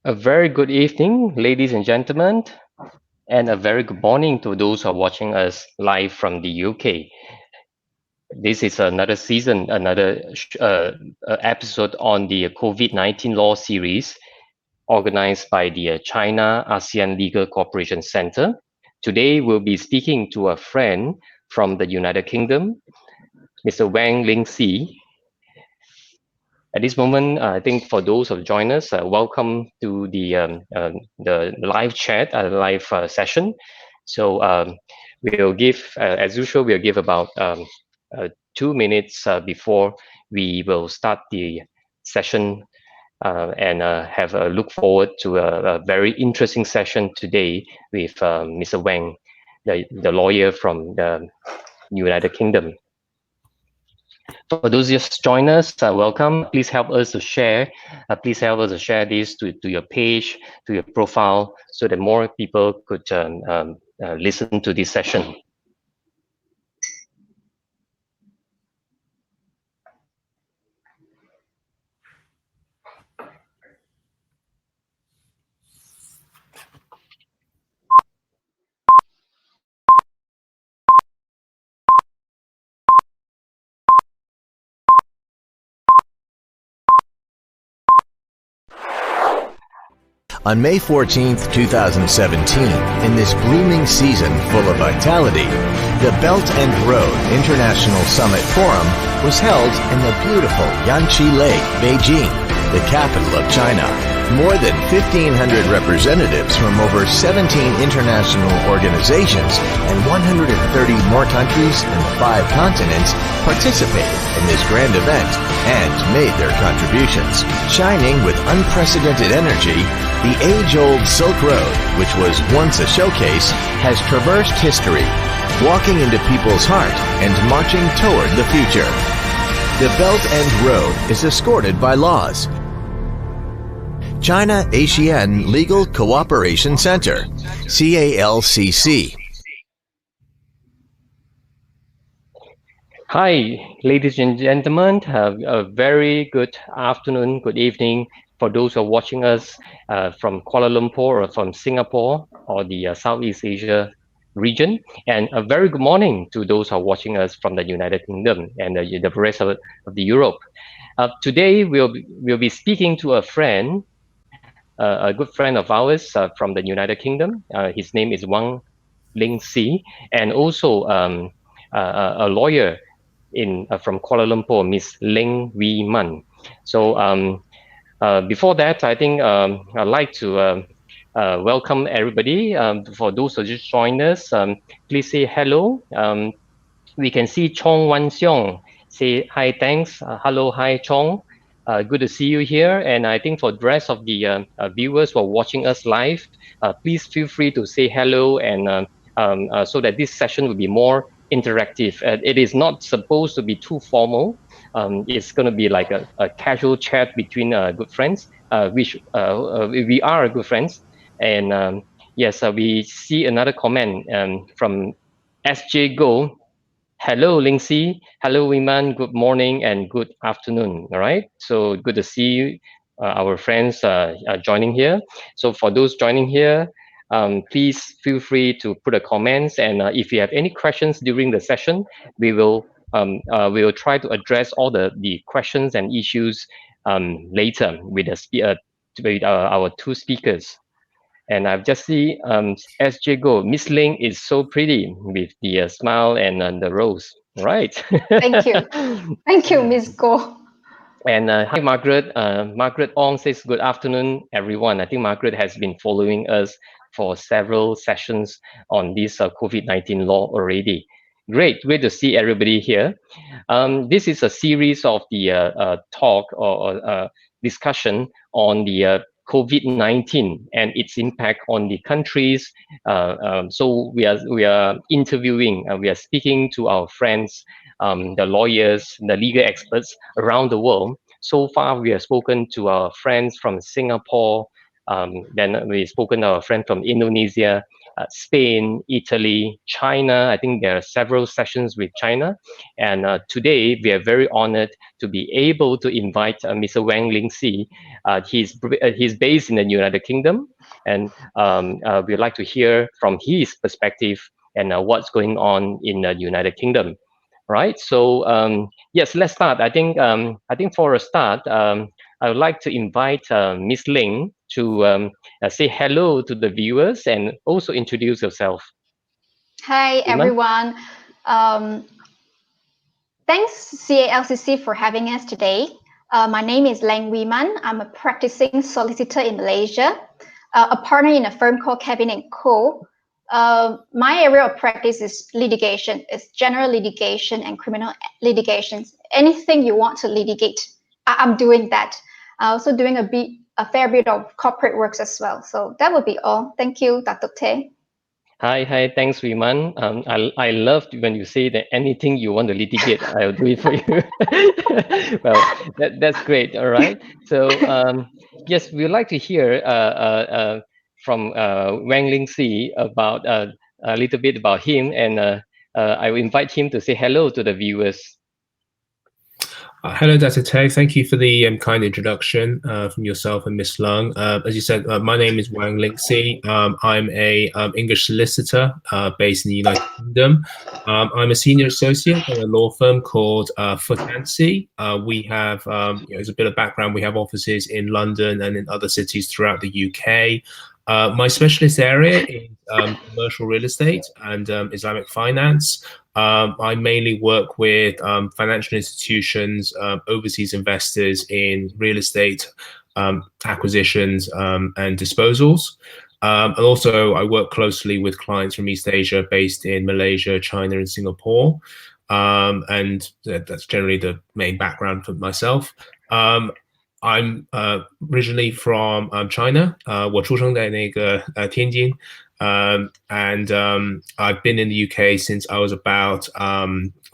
A very good evening, ladies and gentlemen, and a very good morning to those who are watching us live from the UK. This is another season, another episode on the COVID-19 law series organized by the China ASEAN Legal Cooperation Center. Today, we'll be speaking to a friend from the United Kingdom, Mr. Wang Lingxi. At this moment, I think for those who join us, welcome to the live chat, live session. So we'll give, as usual, we'll give about 2 minutes before we will start the session and have a look forward to a very interesting session today with Mr. Wang, the lawyer from the United Kingdom. For those just join us, welcome. Please help us to share. Please help us to share this to your page, to your profile, so that more people could listen to this session. On May 14, 2017, in this blooming season full of vitality, the Belt and Road International Summit Forum was held in the beautiful Yangtze Lake, Beijing, the capital of China. More than 1,500 representatives from over 17 international organizations and 130 more countries in the 5 continents participated in this grand event and made their contributions. Shining with unprecedented energy, the age-old Silk Road, which was once a showcase, has traversed history, walking into people's heart and marching toward the future. The Belt and Road is escorted by laws. China ASEAN Legal Cooperation Center, CALCC. Hi, ladies and gentlemen. A very good afternoon, good evening for those who are watching us from Kuala Lumpur or from Singapore or the Southeast Asia region, and a very good morning to those who are watching us from the United Kingdom and the rest of the Europe. Today we'll be speaking to a friend, a good friend of ours from the United Kingdom. His name is Wang Lingxi, and also a lawyer from Kuala Lumpur, Miss Leng Wee Man. So before that, I think I'd like to welcome everybody. For those who just joined us, please say hello. We can see Chong Wan Xiong say hi, thanks. Hello, hi Chong. Good to see you here. And I think for the rest of the viewers who are watching us live, please feel free to say hello, and so that this session will be more interactive. It is not supposed to be too formal. It's going to be like a casual chat between good friends, which we are good friends. And yes, we see another comment from SJ Go. Hello, Lingxi. Hello, Iman. Good morning and good afternoon. All right. So good to see you, our friends joining here. So for those joining here, please feel free to put a comments. And if you have any questions during the session, we will try to address all the questions and issues later with our 2 speakers. And I've just see SJ Go. Miss Ling is so pretty with the smile and the rose. Right. Thank you. Thank you, Miss Go. And hi, Margaret. Margaret Ong says, good afternoon, everyone. I think Margaret has been following us for several sessions on this COVID-19 law already. Great to see everybody here. This is a series of the talk or discussion on the COVID-19 and its impact on the countries. So we are interviewing, we are speaking to our friends, the lawyers, the legal experts around the world. So far, we have spoken to our friends from Singapore. Then we've spoken to our friend from Indonesia. Spain, Italy, China. I think there are several sessions with China. And today we are very honored to be able to invite Mr. Wang Lingxi. He's based in the United Kingdom, and we'd like to hear from his perspective and what's going on in the United Kingdom. Right. So yes, let's start. I think for a start, I would like to invite Miss Leng to say hello to the viewers and also introduce yourself. Hi, Iman? everyone. Um, Thanks, CALCC, for having us today. My name is Leng Wiman. I'm a practicing solicitor in Malaysia, a partner in a firm called Cabinet Co. My area of practice is litigation. It's general litigation and criminal litigations. Anything you want to litigate, I'm doing that. I'm also doing a fair bit of corporate works as well. So that would be all. Thank you, Dato. Hi, thanks, Wiman. I loved when you say that anything you want to litigate, I'll do it for you. Well, that's great. All right. So yes, we'd like to hear from Wang Lingxi about a little bit about him, and I will invite him to say hello to the viewers. Hello, Dato. Thank you for the kind introduction from yourself and Miss Lung. As you said, my name is Wang Lingxi. I'm a English solicitor based in the United Kingdom. I'm a senior associate at a law firm called CALCC. We have, as a bit of background, we have offices in London and in other cities throughout the UK. My specialist area is commercial real estate and Islamic finance. I mainly work with financial institutions, overseas investors in real estate acquisitions and disposals. And also, I work closely with clients from East Asia based in Malaysia, China, and Singapore. And that's generally the main background for myself. I'm originally from China. 我出生在那个天津。And I've been in the UK since I was about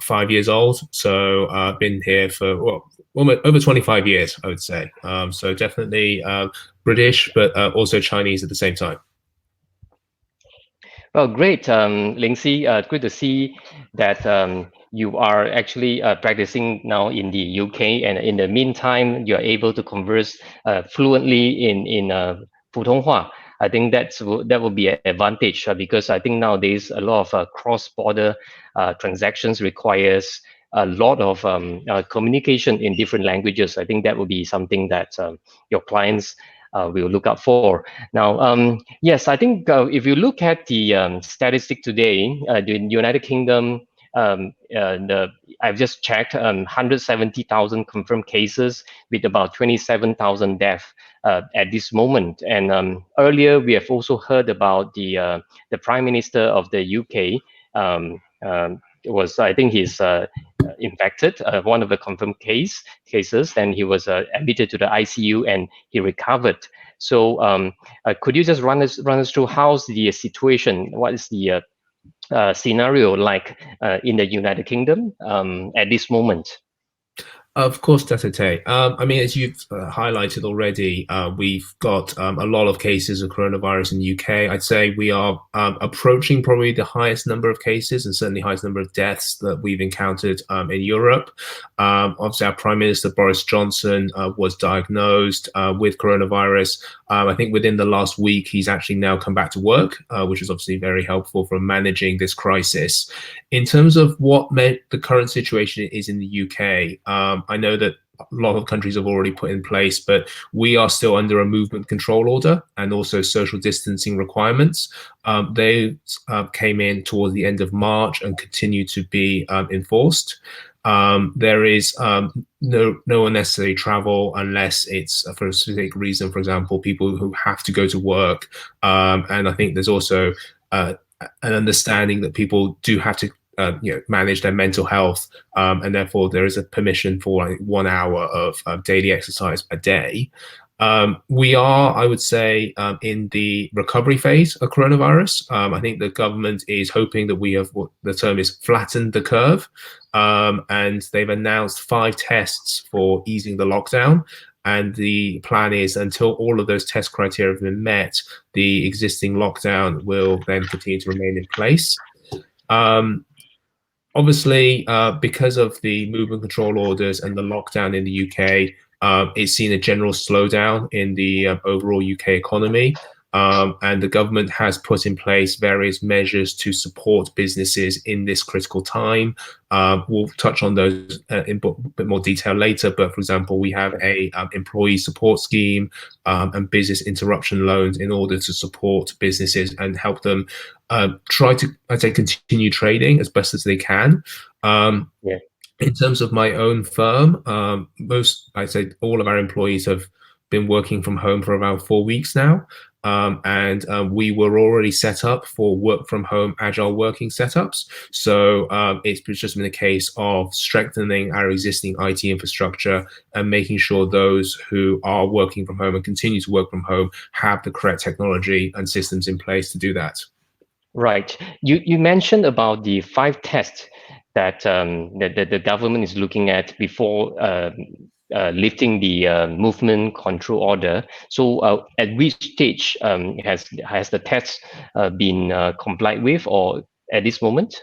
5 years old. So I've been here for over 25 years, I would say. So definitely British, but also Chinese at the same time. Well, great, Lingxi. Good to see that you are actually practicing now in the UK, and in the meantime, you are able to converse fluently in 普通话. I think that will be an advantage because I think nowadays a lot of cross-border transactions requires a lot of communication in different languages. I think that will be something that your clients will look out for. Now, yes, I think if you look at the statistic today, the United Kingdom, I've just checked 170,000 confirmed cases with about 27,000 deaths at this moment. And earlier, we have also heard about the Prime Minister of the UK. I think he's infected, one of the confirmed cases, and he was admitted to the ICU and he recovered. So could you just run us through how's the situation? What is the scenario like in the United Kingdom at this moment? Of course, Dato. I mean, as you've highlighted already, we've got a lot of cases of coronavirus in the UK. I'd say we are approaching probably the highest number of cases and certainly highest number of deaths that we've encountered in Europe. Obviously, our Prime Minister Boris Johnson was diagnosed with coronavirus. I think within the last week, he's actually now come back to work, which is obviously very helpful for managing this crisis. In terms of what the current situation is in the UK, I know that a lot of countries have already put in place, but we are still under a movement control order and also social distancing requirements. They came in towards the end of March and continue to be enforced. There is no unnecessary travel unless it's for a specific reason. For example, people who have to go to work. And I think there's also an understanding that people do have to manage their mental health, and therefore there is a permission for 1 hour of daily exercise a day. We are, I would say, in the recovery phase of coronavirus. I think the government is hoping that we have what the term is flattened the curve, and they've announced 5 tests for easing the lockdown. and the plan is until all of those test criteria have been met, the existing lockdown will then continue to remain in place. Obviously, because of the movement control orders and the lockdown in the UK, it's seen a general slowdown in the overall UK economy. And the government has put in place various measures to support businesses in this critical time. We'll touch on those in a bit more detail later. But for example, we have a employee support scheme and business interruption loans in order to support businesses and help them try to, I'd say, continue trading as best as they can. Yeah. In terms of my own firm, I'd say all of our employees have been working from home for around 4 weeks now. And we were already set up for work from home agile working setups. So it's just been a case of strengthening our existing IT infrastructure and making sure those who are working from home and continue to work from home have the correct technology and systems in place to do that. Right. You mentioned about the 5 tests that that the government is looking at before lifting the movement control order. So at which stage has the test been complied with, or at this moment?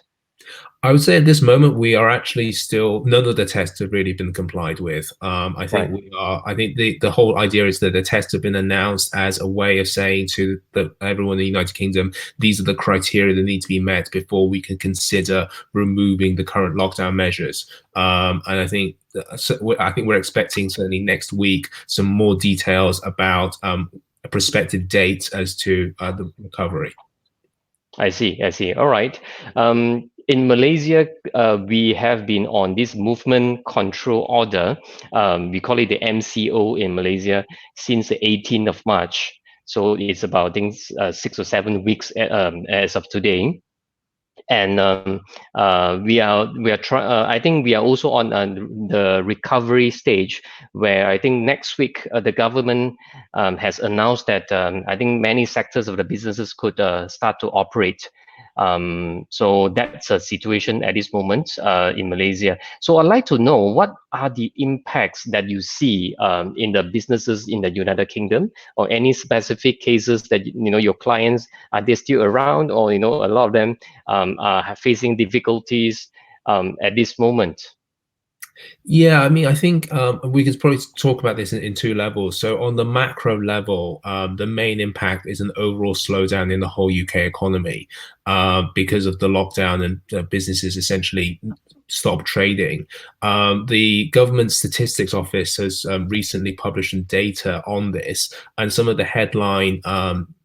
I would say at this moment we are actually still, none of the tests have really been complied with. I think Right. we are. I think the whole idea is that the tests have been announced as a way of saying to everyone in the United Kingdom, these are the criteria that need to be met before we can consider removing the current lockdown measures. And I think we're expecting certainly next week some more details about a prospective date as to the recovery. I see. I see. All right. In Malaysia, we have been on this movement control order. We call it the MCO in Malaysia since the 18th of March. So it's about, I think, 6 or 7 weeks as of today. And I think we are also on the recovery stage, where I think next week the government has announced that I think many sectors of the businesses could start to operate. So that's a situation at this moment in Malaysia. So I'd like to know, what are the impacts that you see in the businesses in the United Kingdom, or any specific cases that your clients, are they still around, or a lot of them are facing difficulties at this moment? Yeah, I mean, I think we could probably talk about this in 2 levels. So on the macro level, the main impact is an overall slowdown in the whole UK economy because of the lockdown, and businesses essentially stop trading. The government statistics office has recently published some data on this, and some of the headline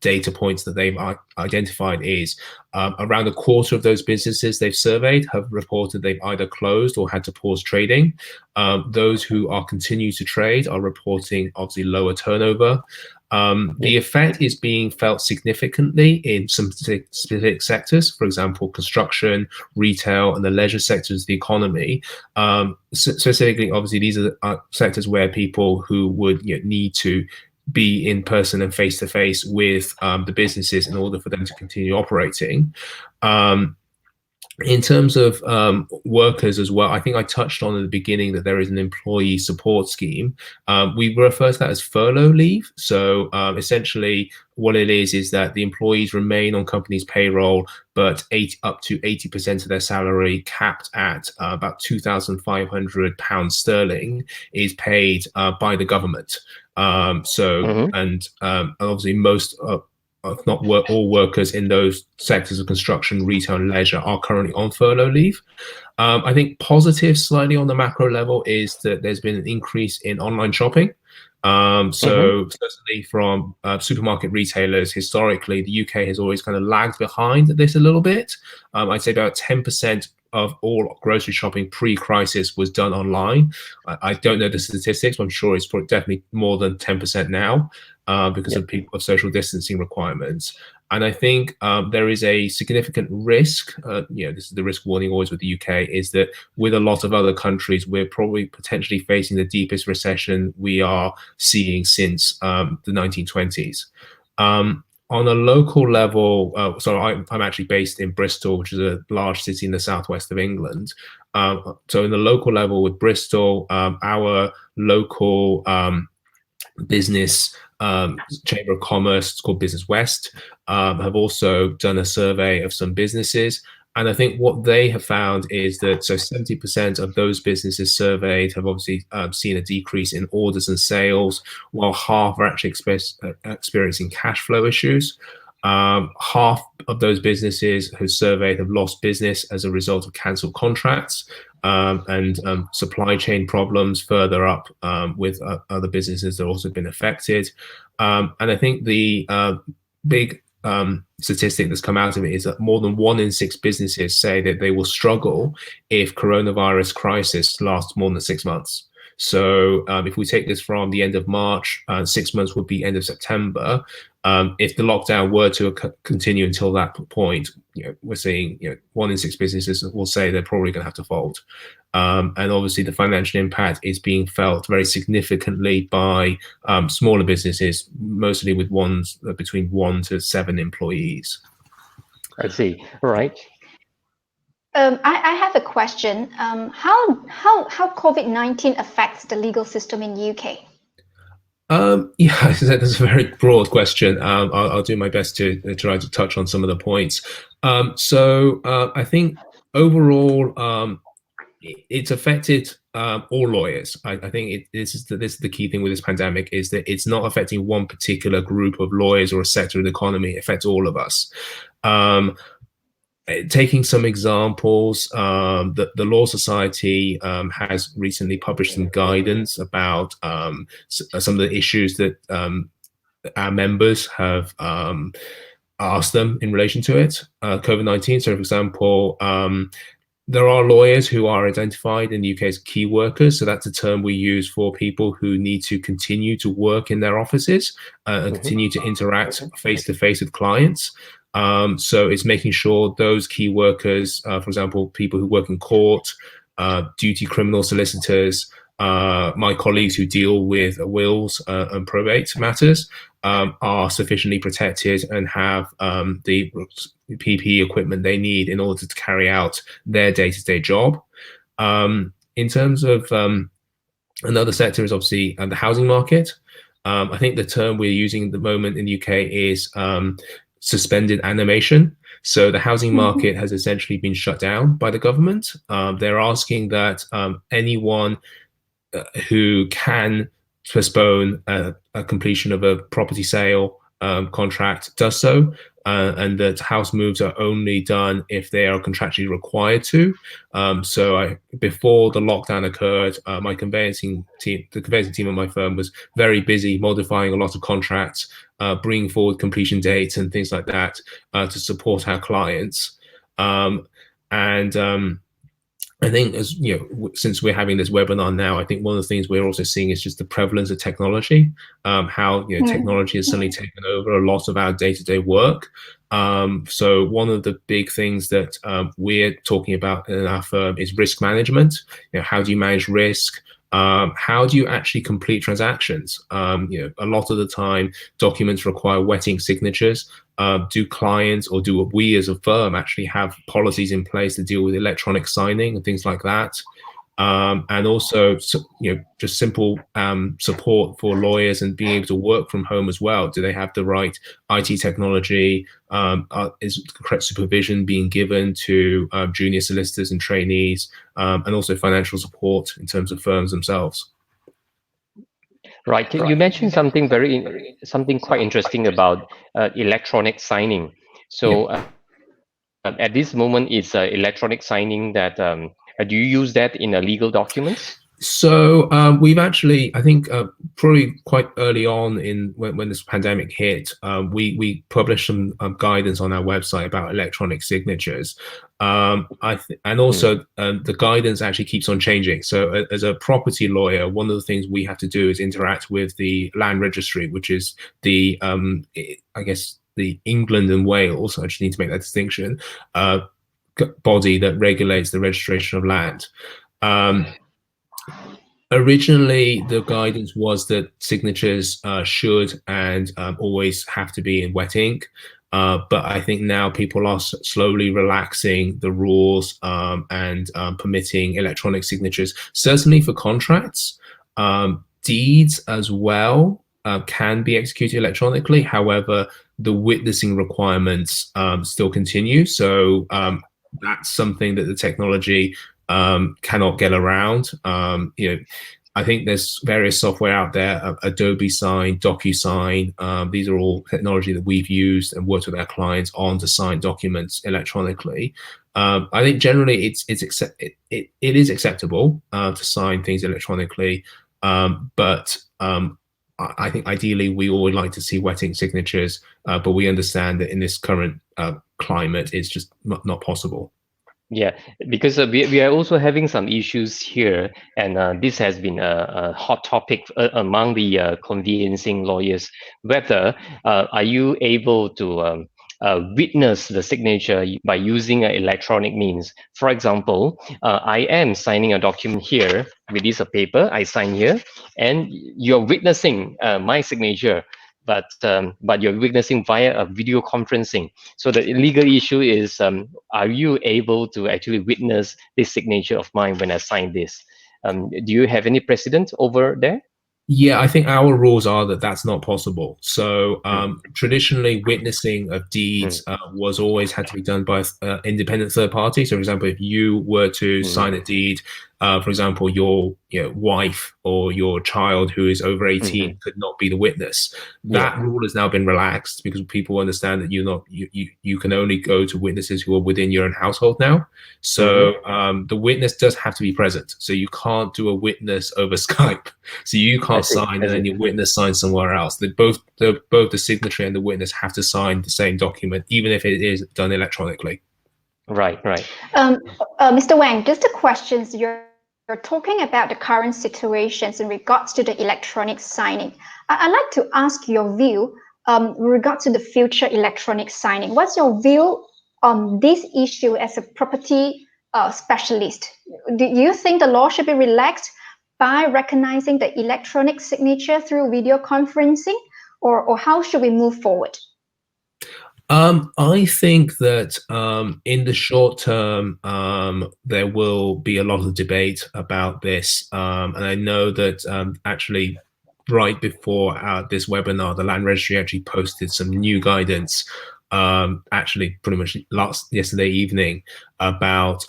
data points that they've identified is around a quarter of those businesses they've surveyed have reported they've either closed or had to pause trading. Those who are continue to trade are reporting obviously lower turnover. The effect is being felt significantly in some specific sectors, for example, construction, retail, and the leisure sectors of the economy. Specifically, obviously, these are sectors where people who would need to be in person and face to face with the businesses in order for them to continue operating. In terms of workers as well, I think I touched on at the beginning that there is an employee support scheme. We refer to that as furlough leave. So essentially what it is that the employees remain on company's payroll, but up to 80% of their salary, capped at about £2,500 sterling, is paid by the government. And obviously most if not all workers in those sectors of construction, retail, and leisure are currently on furlough leave. I think positive slightly on the macro level is that there's been an increase in online shopping. So certainly from supermarket retailers, historically, the UK has always kind of lagged behind this a little bit. I'd say about 10% of all grocery shopping pre-crisis was done online. I don't know the statistics, but I'm sure it's definitely more than 10% now because of social distancing requirements. And I think there is a significant risk, this is the risk warning always with the UK, is that with a lot of other countries, we're probably potentially facing the deepest recession we are seeing since the 1920s. On a local level, I'm actually based in Bristol, which is a large city in the southwest of England. So in the local level with Bristol, our local business Chamber of Commerce, it's called Business West, have also done a survey of some businesses. And I think what they have found is that 70% of those businesses surveyed have obviously seen a decrease in orders and sales, while half are actually experiencing cash flow issues. Half of those businesses who surveyed have lost business as a result of cancelled contracts, and supply chain problems further up with other businesses that have also been affected. And I think the big statistic that's come out of it is that more than 1 in 6 businesses say that they will struggle if coronavirus crisis lasts more than 6 months. So if we take this from the end of March, 6 months would be end of September. If the lockdown were to continue until that point, we're seeing 1 in 6 businesses will say they're probably going to have to fold. And obviously the financial impact is being felt very significantly by smaller businesses, mostly with ones between 1 to 7 employees. I see. All right. I have a question. How COVID-19 affects the legal system in UK? Yeah, that's a very broad question. I'll do my best to try to touch on some of the points. So I think overall, it's affected all lawyers. I think this is the key thing with this pandemic, is that it's not affecting one particular group of lawyers or a sector of the economy. It affects all of us. Taking some examples, the Law Society has recently published some guidance about some of the issues that our members have asked them in relation to it, COVID-19. So, for example, there are lawyers who are identified in the UK as key workers. So that's a term we use for people who need to continue to work in their offices and continue to interact face-to-face with clients. So it's making sure those key workers, for example, people who work in court, duty criminal solicitors, my colleagues who deal with wills and probate matters, are sufficiently protected and have the PPE equipment they need in order to carry out their day-to-day job. In terms of another sector is obviously the housing market. I think the term we're using at the moment in the UK is suspended animation. So the housing market has essentially been shut down by the government. They're asking that anyone who can postpone a completion of a property sale contract does so, and that house moves are only done if they are contractually required to. So before the lockdown occurred, the conveyancing team at my firm was very busy modifying a lot of contracts, bringing forward completion dates and things like that to support our clients. I think, as since we're having this webinar now, I think one of the things we're also seeing is just the prevalence of technology, how technology has suddenly taken over a lot of our day-to-day work. So one of the big things that we're talking about in our firm is risk management. How do you manage risk? How do you actually complete transactions? A lot of the time, documents require wetting signatures. Do clients, or do we as a firm actually have policies in place to deal with electronic signing and things like that? And also, just simple support for lawyers and being able to work from home as well. Do they have the right IT technology? Is the correct supervision being given to junior solicitors and trainees, and also financial support in terms of firms themselves? Right. You mentioned something something quite interesting about electronic signing. So at this moment, it's electronic signing that do you use that in legal documents? So we've actually, I think, probably quite early on when this pandemic hit, we published some guidance on our website about electronic signatures, and also the guidance actually keeps on changing. So as a property lawyer, one of the things we have to do is interact with the land registry, which is the I guess the England and Wales, I just need to make that distinction, body that regulates the registration of land. Originally, the guidance was that signatures should and always have to be in wet ink. But I think now people are slowly relaxing the rules and permitting electronic signatures, certainly for contracts. deeds as well can be executed electronically. However, the witnessing requirements still continue. So that's something that the technology cannot get around. I think there's various software out there, Adobe Sign, DocuSign. These are all technology that we've used and worked with our clients on to sign documents electronically. I think generally it is acceptable to sign things electronically, but I think ideally we all would like to see wet ink signatures, but we understand that in this current climate, it's just not possible. Yeah, because we are also having some issues here, and this has been a hot topic among the conveyancing lawyers. Whether are you able to witness the signature by using an electronic means? For example, I am signing a document here with this paper. I sign here, and you're witnessing my signature. But you're witnessing via a video conferencing. So the legal issue is, are you able to actually witness this signature of mine when I sign this? Do you have any precedent over there? Yeah, I think our rules are that that's not possible. So traditionally, witnessing of deeds was always had to be done by independent third party. So, for example, if you were to sign a deed, for example, your wife or your child who is over 18 could not be the witness. That rule has now been relaxed because people understand that you can only go to witnesses who are within your own household now. So the witness does have to be present. So you can't do a witness over Skype. So you can't sign and then your witness signs somewhere else. Both the signatory and the witness have to sign the same document, even if it is done electronically. Right. Mr. Wang, just a question. You're talking about the current situations in regards to the electronic signing. I'd like to ask your view with regard to the future electronic signing. What's your view on this issue as a property specialist? Do you think the law should be relaxed by recognizing the electronic signature through video conferencing, or how should we move forward? I think that in the short term, there will be a lot of debate about this. And I know that actually right before this webinar, the Land Registry actually posted some new guidance, actually pretty much yesterday evening, about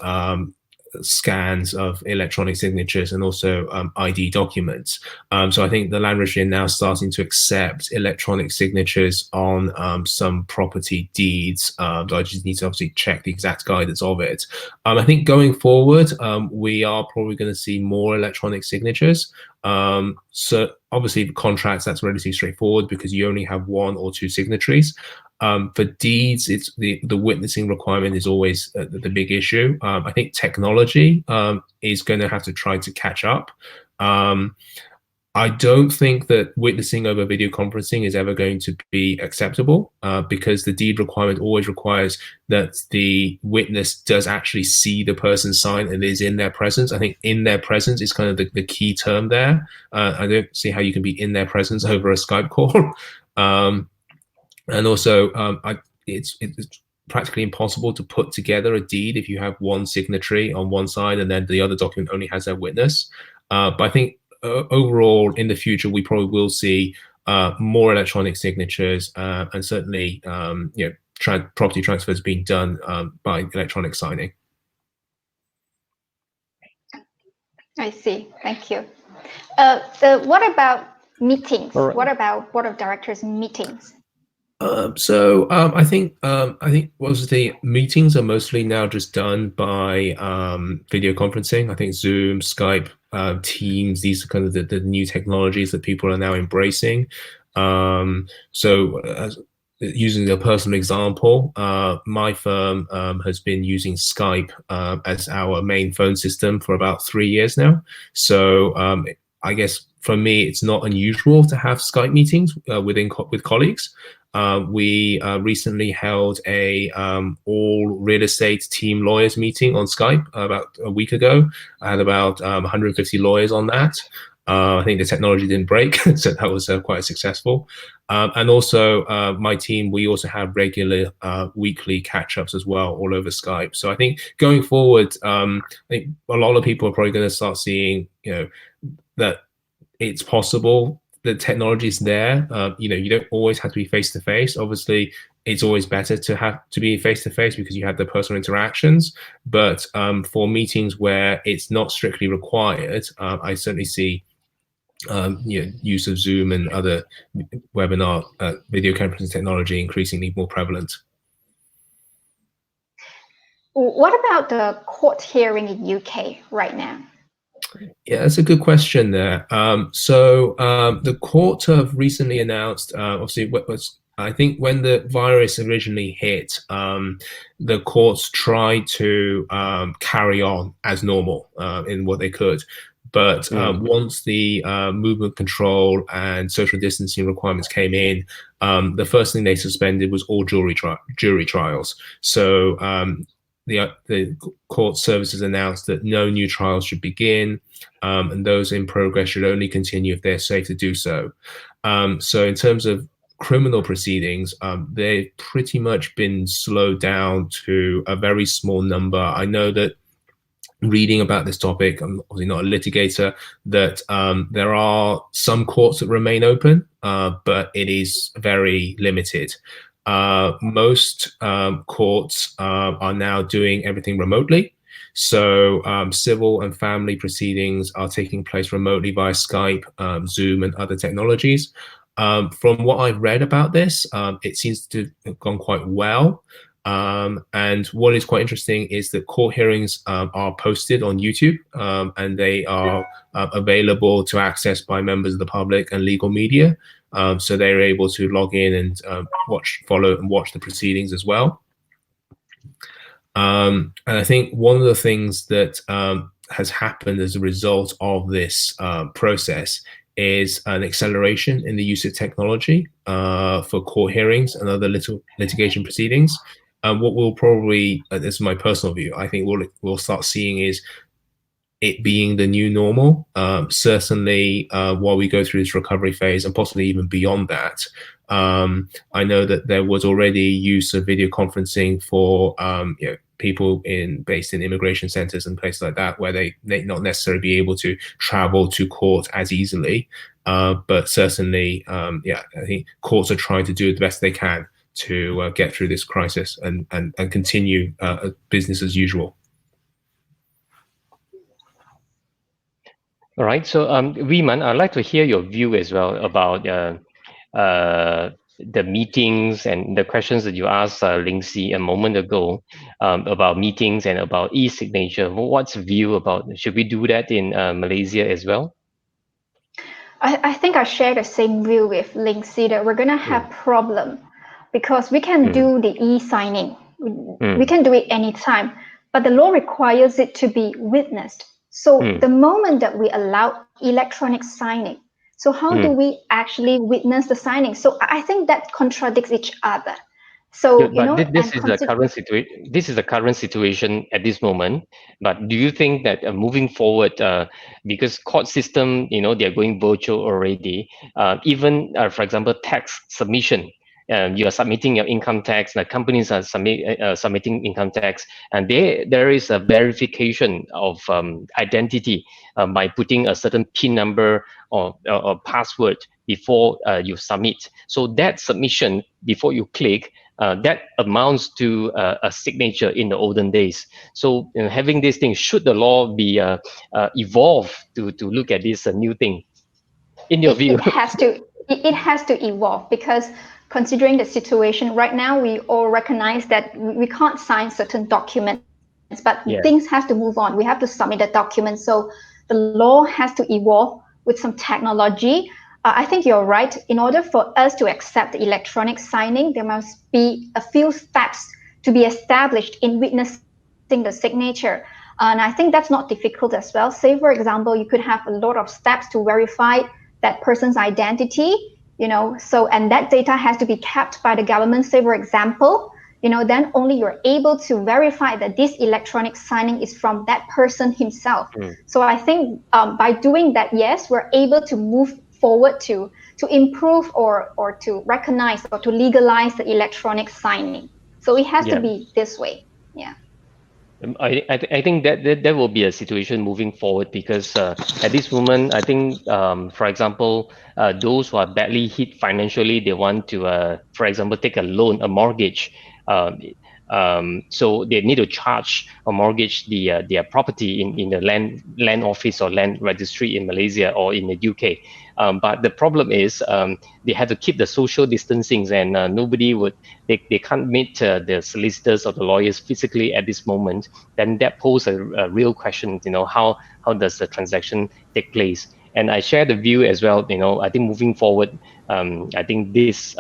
scans of electronic signatures and also ID documents. So I think the Land Registry are now starting to accept electronic signatures on some property deeds. So I just need to obviously check the exact guidance of it. I think going forward, we are probably going to see more electronic signatures. So obviously the contracts, that's relatively straightforward because you only have one or two signatories. For deeds, it's the witnessing requirement is always the big issue. I think technology is going to have to try to catch up. I don't think that witnessing over video conferencing is ever going to be acceptable because the deed requirement always requires that the witness does actually see the person sign and is in their presence. I think in their presence is kind of the key term there. I don't see how you can be in their presence over a Skype call. And also, it's practically impossible to put together a deed if you have one signatory on one side and then the other document only has their witness. But I think overall, in the future, we probably will see more electronic signatures and certainly, property transfers being done by electronic signing. I see. Thank you. What about meetings? Right. What about board of directors meetings? I think the meetings are mostly now just done by video conferencing. I think Zoom, Skype, Teams, these are kind of the new technologies that people are now embracing. Using a personal example, my firm has been using Skype as our main phone system for about 3 years now. So I guess for me, it's not unusual to have Skype meetings with colleagues. We recently held a all real estate team lawyers meeting on Skype about a week ago. I had about 150 lawyers on that. I think the technology didn't break, so that was quite successful. And also my team, we also have regular weekly catch-ups as well all over Skype. So I think going forward, I think a lot of people are probably going to start seeing, that it's possible. The technology is there. You don't always have to be face to face. Obviously, it's always better to be face to face because you have the personal interactions. But for meetings where it's not strictly required, I certainly see use of Zoom and other webinar video conferencing technology increasingly more prevalent. What about the court hearing in UK right now? Yeah, that's a good question there. The court have recently announced, obviously, I think when the virus originally hit, the courts tried to carry on as normal in what they could. But once the movement control and social distancing requirements came in, the first thing they suspended was all jury trials. So the court services announced that no new trials should begin, and those in progress should only continue if they're safe to do so. So in terms of criminal proceedings, they've pretty much been slowed down to a very small number. I know that reading about this topic, I'm obviously not a litigator, that there are some courts that remain open, but it is very limited. Most courts are now doing everything remotely. So civil and family proceedings are taking place remotely via Skype, Zoom, and other technologies. From what I've read about this, it seems to have gone quite well. And what is quite interesting is that court hearings are posted on YouTube, and they are available to access by members of the public and legal media. So they're able to log in and follow and watch the proceedings as well. And I think one of the things that has happened as a result of this process is an acceleration in the use of technology for court hearings and other litigation proceedings. What we'll probably, this is my personal view, I think we'll start seeing is it being the new normal, certainly while we go through this recovery phase and possibly even beyond that. I know that there was already use of video conferencing for people based in immigration centers and places like that, where they may not necessarily be able to travel to court as easily. But certainly, I think courts are trying to do the best they can to get through this crisis and continue business as usual. All right. So, Weeman, I'd like to hear your view as well about the meetings and the questions that you asked Lingxi a moment ago about meetings and about e-signature. What's the view about, should we do that in Malaysia as well? I think I share the same view with Lingxi that we're going to have problem because we can do the e-signing. We can do it anytime, but the law requires it to be witnessed. So the moment that we allow electronic signing, so how do we actually witness the signing? So I think that contradicts each other. So this is the current situation. This is the current situation at this moment. But do you think that moving forward, because court system, they are going virtual already. Even for example, tax submission. You are submitting your income tax. The companies are submitting income tax, and there is a verification of identity by putting a certain PIN number or password before you submit. So that submission before you click, that amounts to a signature in the olden days. So having this thing, should the law be evolved to look at this new thing? In your view, it has to evolve, because considering the situation right now, we all recognize that we can't sign certain documents, but things have to move on. We have to submit the documents. So the law has to evolve with some technology. I think you're right. In order for us to accept the electronic signing, there must be a few steps to be established in witnessing the signature. And I think that's not difficult as well. Say, for example, you could have a lot of steps to verify that person's identity, and that data has to be kept by the government. Say, for example, then only you're able to verify that this electronic signing is from that person himself. So I think by doing that, yes, we're able to move forward to improve or to recognize or to legalize the electronic signing. So it has to be this way. Yeah. I think that will be a situation moving forward because at this moment, I think, for example, those who are badly hit financially, they want to, for example, take a loan, a mortgage. Um, so they need to charge or mortgage their property in the land office or land registry in Malaysia or in the UK. But the problem is they have to keep the social distancing, and nobody would they can't meet the solicitors or the lawyers physically at this moment. Then that poses a real question. How does the transaction take place? And I share the view as well. I think moving forward, I think this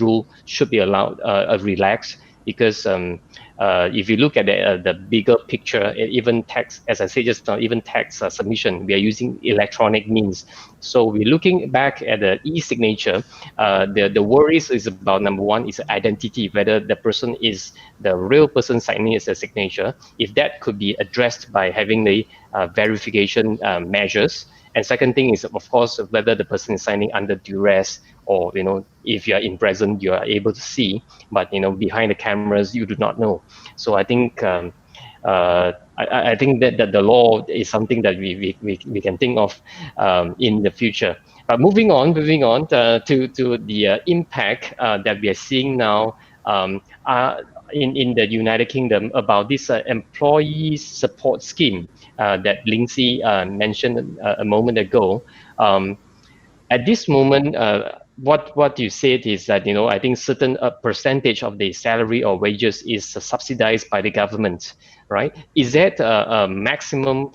rule should be allowed relaxed because if you look at the bigger picture, even tax, as I said just now, even tax submission, we are using electronic means. So we're looking back at the e-signature. The worries is about, number one, is identity, whether the person is the real person signing as a signature. If that could be addressed by having the verification measures. And second thing is, of course, whether the person is signing under duress, or if you are in present, you are able to see, but behind the cameras, you do not know. So I think I think that the law is something that we can think of in the future. But moving on to the impact that we are seeing now in the United Kingdom about this employee support scheme that Lingxi mentioned a moment ago. At this moment, what you said is that I think certain percentage of the salary or wages is subsidized by the government, right? Is that a maximum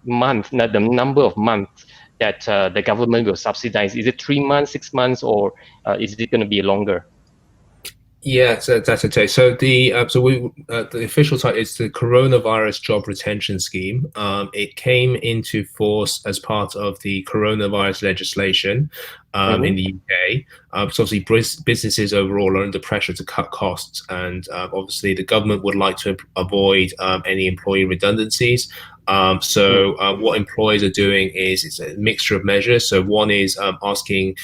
month, the number of months that the government will subsidize? Is it 3 months, 6 months, or is it going to be longer? Yeah, so that's okay. So the official title is the Coronavirus Job Retention Scheme. It came into force as part of the coronavirus legislation in the UK. So obviously, businesses overall are under pressure to cut costs, and obviously the government would like to avoid any employee redundancies. What employers are doing is it's a mixture of measures. So one is asking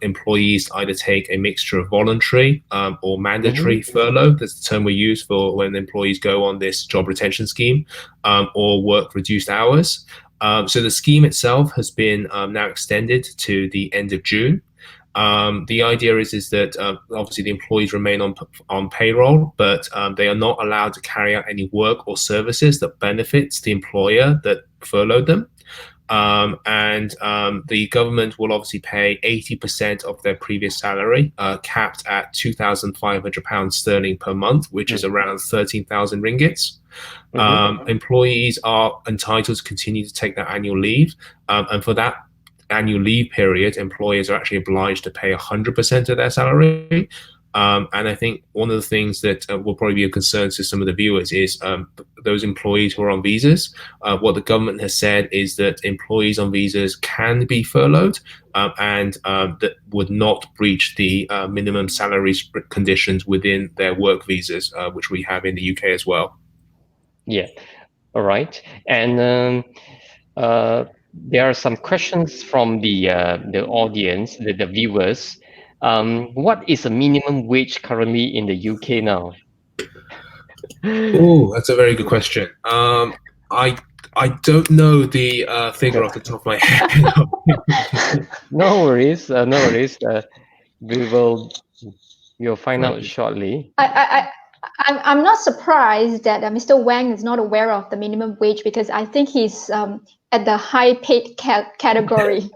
employees either take a mixture of voluntary or mandatory furlough. That's the term we use for when employees go on this job retention scheme, or work reduced hours. So the scheme itself has been now extended to the end of June. The idea is that obviously the employees remain on payroll, but they are not allowed to carry out any work or services that benefits the employer that furloughed them. The government will obviously pay 80% of their previous salary, capped at £2,500 sterling per month, which is around 13,000 ringgits. Employees are entitled to continue to take their annual leave, and for that annual leave period, employers are actually obliged to pay 100% of their salary. And I think one of the things that will probably be a concern to some of the viewers is those employees who are on visas. What the government has said is that employees on visas can be furloughed and that would not breach the minimum salary conditions within their work visas, which we have in the UK as well. Yeah, all right. And there are some questions from the audience, the viewers. What is the minimum wage currently in the UK now? Oh, that's a very good question. I don't know the figure off the top of my head. No worries, no worries. We'll find out shortly. I'm not surprised that Mr. Wang is not aware of the minimum wage, because I think he's at the high paid category.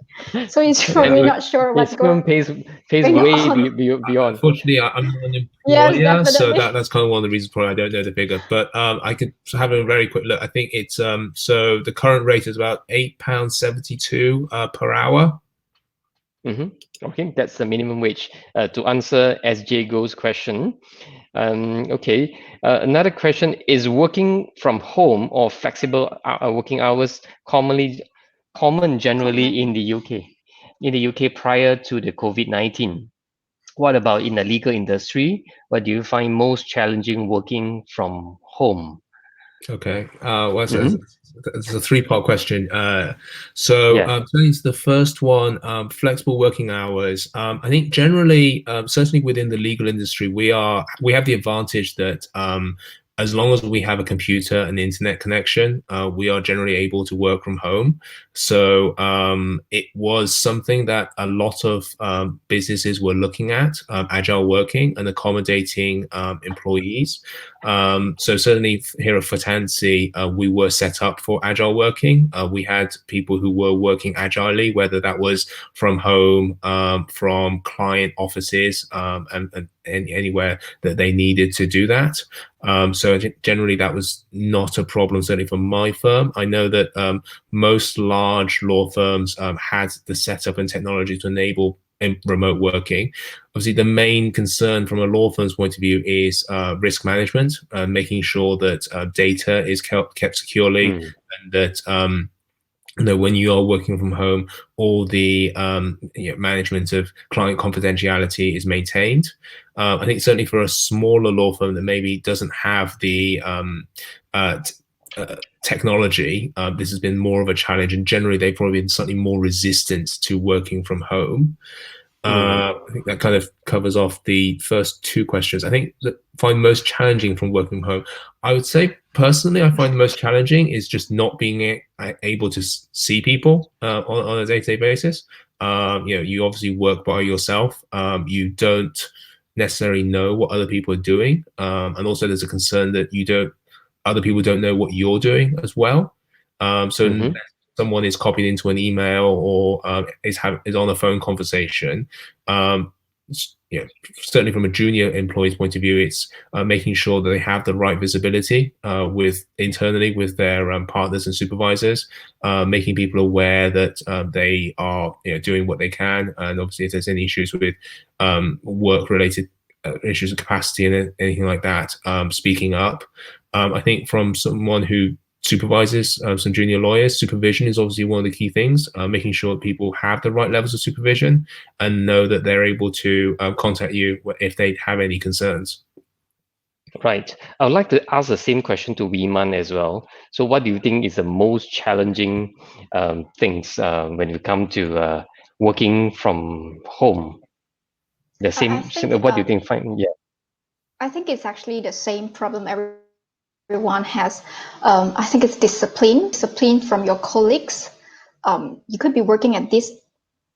So he's probably not sure what's going on. Pays way beyond. Unfortunately, I'm not an employer, yes, so that's kind of one of the reasons probably I don't know the figure. But I could have a very quick look. I think it's so the current rate is about £8.72 per hour. Okay, that's the minimum wage. To answer SJ Go's question, okay. Another question is: working from home or flexible working hours common generally in the UK? In the UK prior to the COVID-19. What about in the legal industry? What do you find most challenging working from home? Okay. It's a three-part question. Turning to the first one, flexible working hours. I think generally, certainly within the legal industry, we have the advantage that as long as we have a computer and internet connection, we are generally able to work from home. So it was something that a lot of businesses were looking at, agile working and accommodating employees. So certainly here at Fortancy, we were set up for agile working. We had people who were working agilely, whether that was from home, from client offices, and anywhere that they needed to do that. So generally that was not a problem, certainly for my firm. I know that most large law firms had the setup and technology to enable remote working. Obviously, the main concern from a law firm's point of view is risk management, making sure that data is kept securely, and that when you are working from home, all the management of client confidentiality is maintained. I think certainly for a smaller law firm that maybe doesn't have the technology, this has been more of a challenge, and generally they've probably been slightly more resistant to working from home. I think that kind of covers off the first two questions. I think that I find most challenging from working from home, I would say personally, I find the most challenging is just not being able to see people on a day-to-day basis. You obviously work by yourself. You don't necessarily know what other people are doing, and also there's a concern that other people don't know what you're doing as well. So unless someone is copied into an email or is on a phone conversation, certainly from a junior employee's point of view, it's making sure that they have the right visibility internally with their partners and supervisors, making people aware that they are doing what they can, and obviously if there's any issues with work-related issues of capacity and anything like that, speaking up. I think from someone who supervises some junior lawyers, supervision is obviously one of the key things, making sure that people have the right levels of supervision and know that they're able to contact you if they have any concerns. Right. I would like to ask the same question to Wiman as well. So what do you think is the most challenging things when we come to working from home? The same, what do you think? Fine. Yeah. I think it's actually the same problem everyone has. I think it's discipline from your colleagues. You could be working at this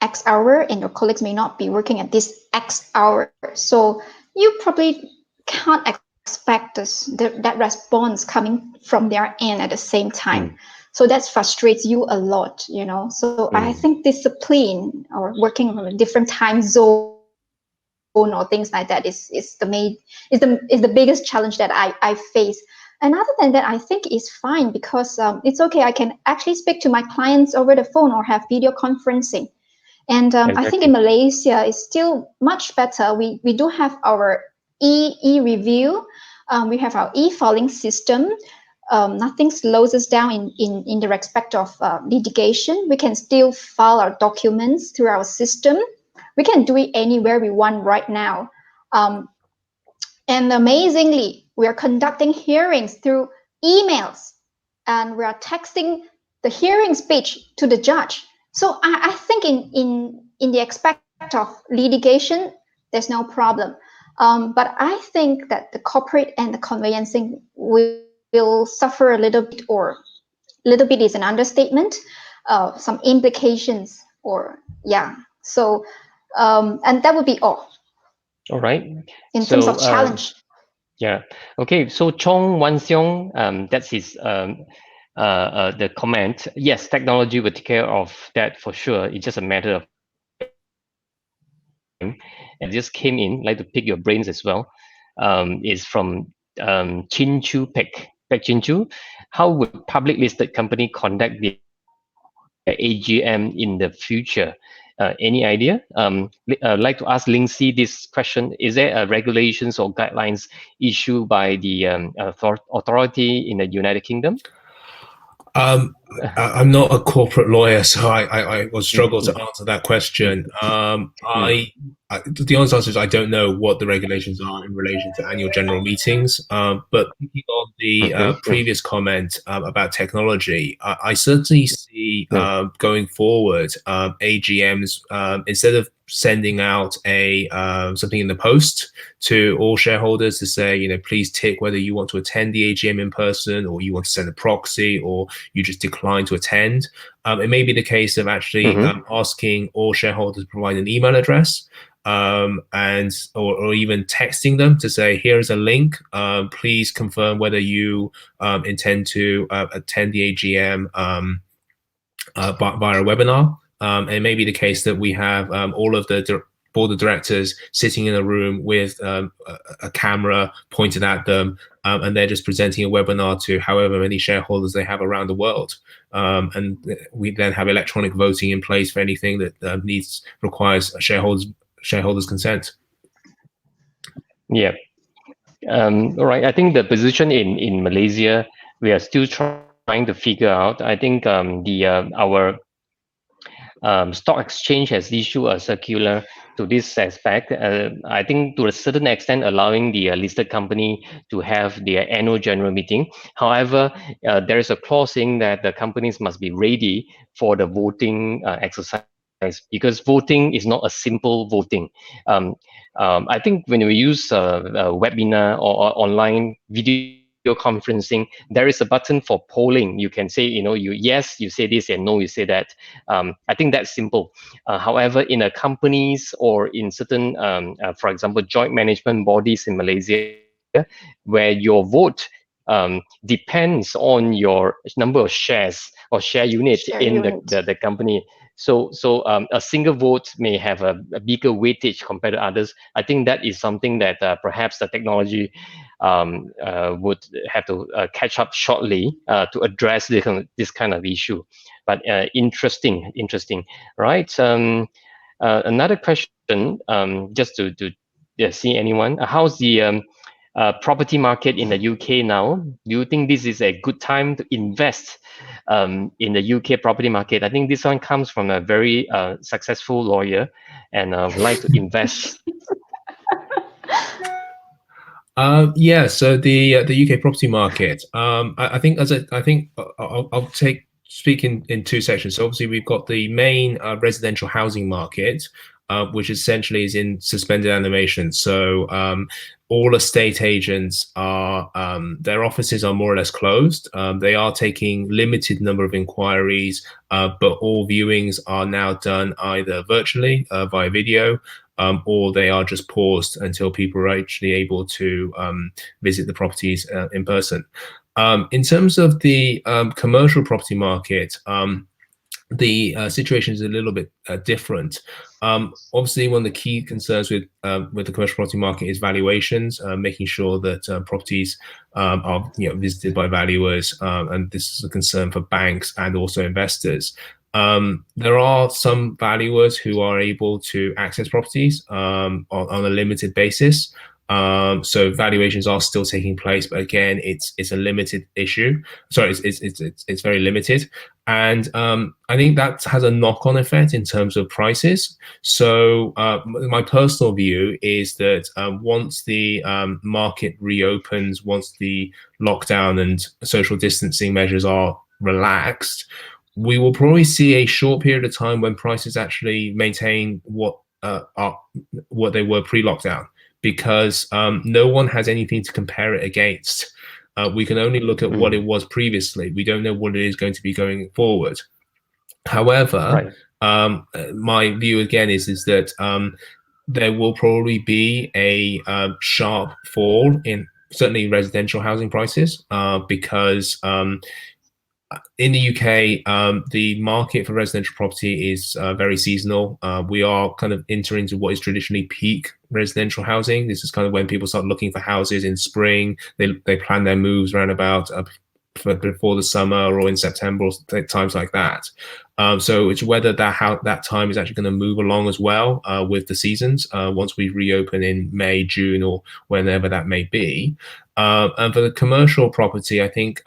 X hour and your colleagues may not be working at this X hour. So you probably can't expect that response coming from their end at the same time. So that frustrates you a lot, So I think discipline or working from a different time zone or things like that is the biggest challenge that I face. And other than that, I think it's fine because it's okay. I can actually speak to my clients over the phone or have video conferencing. And I think in Malaysia, it's still much better. We do have our e-review. We have our e-filing system. Nothing slows us down in the respect of litigation. We can still file our documents through our system. We can do it anywhere we want right now. And amazingly, we are conducting hearings through emails and we are texting the hearing speech to the judge. So I think in the aspect of litigation, there's no problem. But I think that the corporate and the conveyancing will suffer a little bit, or little bit is an understatement, some implications So, and that would be all. All right. In terms of challenge. Yeah. Okay. So Chong Wan Seong, that's his the comment. Yes, technology will take care of that for sure. It's just a matter of time. And just came in, like to pick your brains as well. Is from Chin Chu Pek Chin Chu. How would public listed company conduct the AGM in the future? Any idea? I'd like to ask Lingxi this question. Is there regulations or guidelines issued by the authority in the United Kingdom? I'm not a corporate lawyer, so I will struggle to answer that question. The honest answer is I don't know what the regulations are in relation to annual general meetings. But thinking on the previous comment about technology, I certainly see going forward AGMs, instead of sending out a something in the post to all shareholders to say, you know, please tick whether you want to attend the AGM in person, or you want to send a proxy, or you just decline to attend. It may be the case of actually asking all shareholders to provide an email address, and or even texting them to say, here is a link, please confirm whether you intend to attend the AGM via a webinar. It may be the case that we have all of the board of directors sitting in a room with a camera pointed at them, and they're just presenting a webinar to however many shareholders they have around the world. And we then have electronic voting in place for anything that requires shareholders' consent. Yeah. All right. I think the position in Malaysia, we are still trying to figure out. I think our stock exchange has issued a circular to this aspect. I think to a certain extent allowing the listed company to have their annual general meeting. However, there is a clause saying that the companies must be ready for the voting exercise, because voting is not a simple voting. I think when we use a webinar or online video conferencing, there is a button for polling. You can say, you yes, you say this, and no, you say that. I think that's simple. However, in a companies or in certain, for example, joint management bodies in Malaysia, where your vote depends on your number of shares or share unit in the company. So a single vote may have a bigger weightage compared to others. I think that is something that perhaps the technology would have to catch up shortly to address this kind of issue. But interesting, right? Another question, just to see anyone, how's the property market in the UK now? Do you think this is a good time to invest in the UK property market? I think this one comes from a very successful lawyer, and would like to invest. Yeah, so the UK property market. I think I'll speak in two sections. So obviously we've got the main residential housing market, which essentially is in suspended animation. So all estate agents are their offices are more or less closed. They are taking limited number of inquiries, but all viewings are now done either virtually via video, or they are just paused until people are actually able to visit the properties in person. In terms of the commercial property market, the situation is a little bit different. Obviously, one of the key concerns with the commercial property market is valuations, making sure that properties are visited by valuers, and this is a concern for banks and also investors. There are some valuers who are able to access properties on a limited basis. So valuations are still taking place, but again, it's a limited issue. Sorry, it's very limited, and I think that has a knock-on effect in terms of prices. So my personal view is that once the market reopens, once the lockdown and social distancing measures are relaxed, we will probably see a short period of time when prices actually maintain what they were pre-lockdown, because no one has anything to compare it against. We can only look at what it was previously. We don't know what it is going to be going forward. However, my view again is that there will probably be a sharp fall in certainly residential housing prices, because in the UK, the market for residential property is very seasonal. We are kind of entering into what is traditionally peak residential housing. This is kind of when people start looking for houses in spring. They plan their moves around about before the summer or in September or times like that. So it's whether that time is actually going to move along as well with the seasons once we reopen in May, June, or whenever that may be. And for the commercial property, I think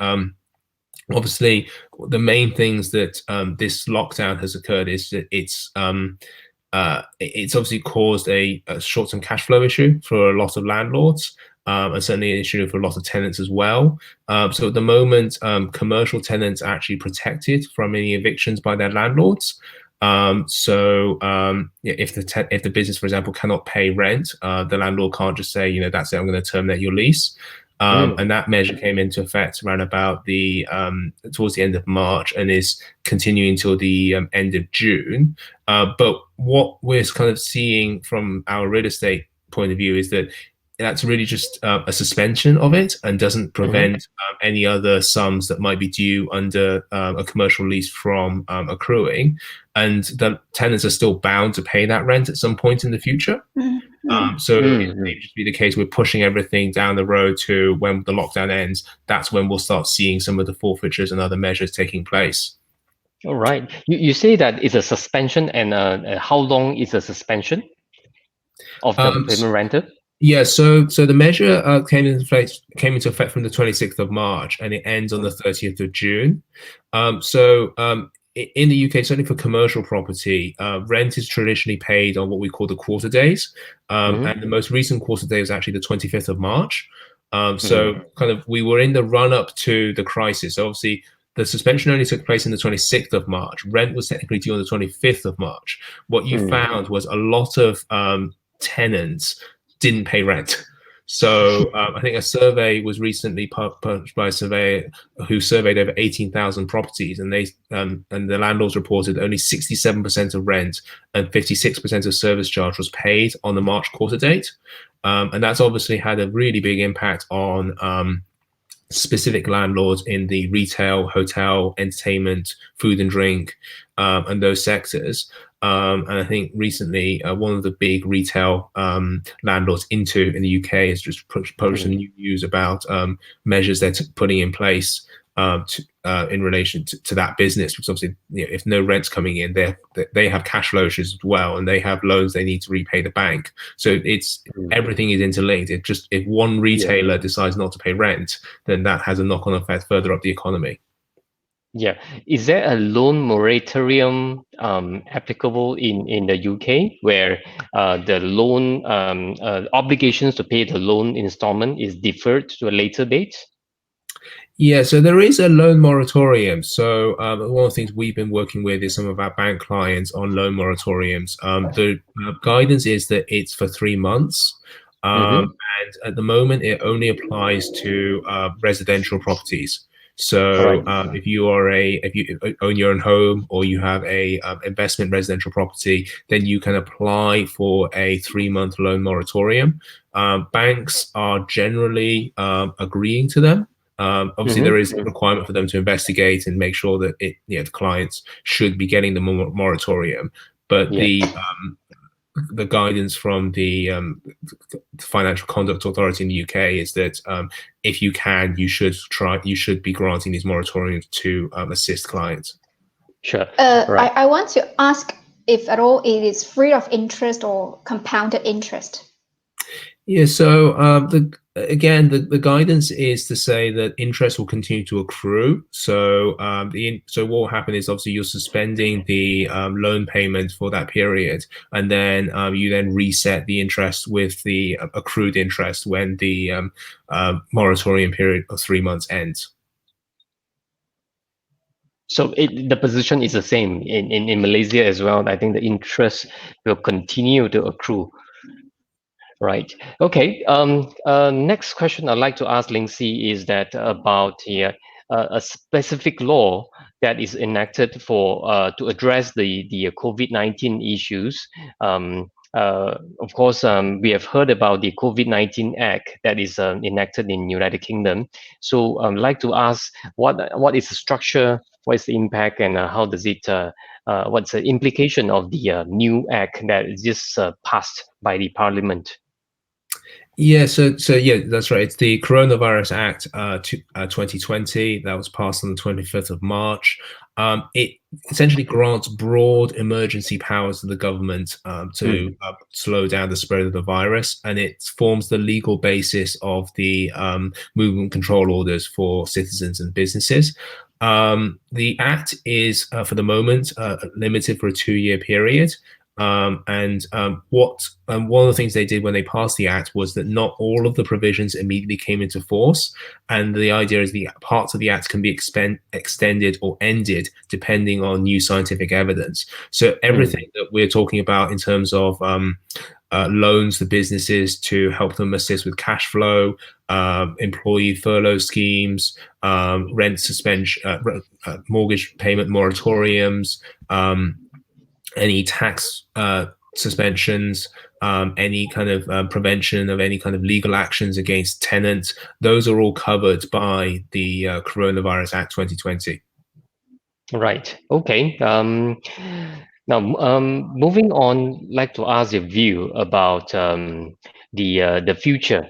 obviously the main things that this lockdown has occurred is that it's obviously caused a short-term cash flow issue for a lot of landlords, and certainly an issue for a lot of tenants as well. So at the moment, commercial tenants are actually protected from any evictions by their landlords. If the business, for example, cannot pay rent, the landlord can't just say, that's it, I'm going to terminate your lease. And that measure came into effect around about towards the end of March and is continuing until the end of June. But what we're kind of seeing from our real estate point of view is that that's really just a suspension of it and doesn't prevent any other sums that might be due under a commercial lease from accruing. And the tenants are still bound to pay that rent at some point in the future. It may just be the case we're pushing everything down the road to when the lockdown ends. That's when we'll start seeing some of the forfeitures and other measures taking place. All right. You say that it's a suspension, and how long is a suspension of the payment rental? Yeah, so the measure came into effect from the 26th of March, and it ends on the 30th of June. In the UK, certainly for commercial property, rent is traditionally paid on what we call the quarter days, and the most recent quarter day was actually the 25th of March. We were in the run up to the crisis. So obviously, the suspension only took place on the 26th of March. Rent was technically due on the 25th of March. What you found was a lot of tenants didn't pay rent. So I think a survey was recently published by a surveyor who surveyed over 18,000 properties, and the landlords reported only 67% of rent and 56% of service charge was paid on the March quarter date, and that's obviously had a really big impact on specific landlords in the retail, hotel, entertainment, food and drink, and those sectors. And I think recently one of the big retail landlords in the UK has just published some new news about measures they're putting in place in relation to that business, because obviously, if no rent's coming in, they have cash flow issues as well, and they have loans they need to repay the bank. So everything is interlinked. If one retailer decides not to pay rent, then that has a knock-on effect further up the economy. Yeah. Is there a loan moratorium applicable in the UK where the loan obligations to pay the loan installment is deferred to a later date? Yeah, so there is a loan moratorium. So one of the things we've been working with is some of our bank clients on loan moratoriums. The guidance is that it's for 3 months. And at the moment, it only applies to residential properties. So if you own your own home or you have a investment residential property, then you can apply for a 3-month loan moratorium. Banks are generally agreeing to them. Obviously, there is a requirement for them to investigate and make sure that the clients should be getting the moratorium. But the guidance from the Financial Conduct Authority in the UK is that if you can, you should be granting these moratoriums to assist clients. Sure. I want to ask if at all it is free of interest or compounded interest. Yeah, so the guidance is to say that interest will continue to accrue. So what will happen is obviously you're suspending the loan payment for that period, and then you then reset the interest with the accrued interest when the moratorium period of 3 months ends. So the position is the same in Malaysia as well. I think the interest will continue to accrue. Right. Okay. Next question I'd like to ask Lingxi is that about a specific law that is enacted to address the COVID-19 issues. Of course, we have heard about the COVID-19 Act that is enacted in United Kingdom. So I'd like to ask what is the structure, what is the impact, and how does it what's the implication of the new act that is just passed by the Parliament? Yeah, so yeah, that's right. It's the Coronavirus Act 2020 that was passed on the 25th of March. It essentially grants broad emergency powers to the government to slow down the spread of the virus, and it forms the legal basis of the movement control orders for citizens and businesses. The act is, for the moment, limited for a 2-year period. One of the things they did when they passed the act was that not all of the provisions immediately came into force, and the idea is the parts of the act can be extended or ended depending on new scientific evidence. So everything that we're talking about in terms of loans to businesses to help them assist with cash flow, employee furlough schemes, rent suspension, mortgage payment moratoriums, any tax suspensions, any kind of prevention of any kind of legal actions against tenants. Those are all covered by the Coronavirus Act 2020. Right. Okay. Now, moving on, I'd like to ask your view about the future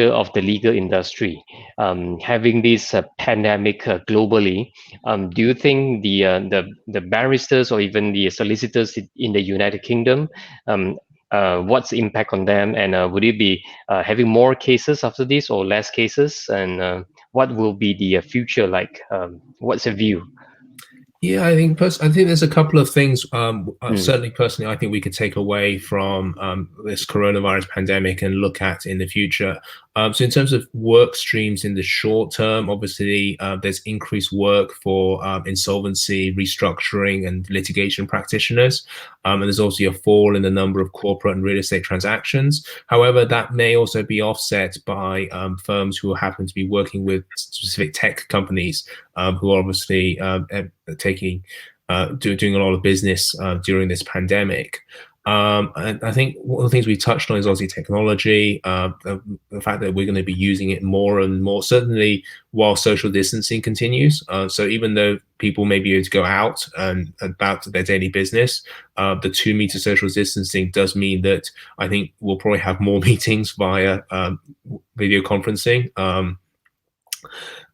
of the legal industry. Having this pandemic globally, do you think the barristers or even the solicitors in the United Kingdom, what's the impact on them, and would it be having more cases after this or less cases, and what will be the future like? What's your view? Yeah, I think there's a couple of things. Certainly, personally, I think we could take away from this coronavirus pandemic and look at in the future. So, in terms of work streams in the short term, obviously, there's increased work for insolvency, restructuring, and litigation practitioners, and there's also a fall in the number of corporate and real estate transactions. However, that may also be offset by firms who happen to be working with specific tech companies who are obviously doing a lot of business during this pandemic. And I think one of the things we touched on is obviously technology, the fact that we're going to be using it more and more, certainly while social distancing continues. So even though people may be able to go out and about their daily business, the 2 meter social distancing does mean that I think we'll probably have more meetings via video conferencing.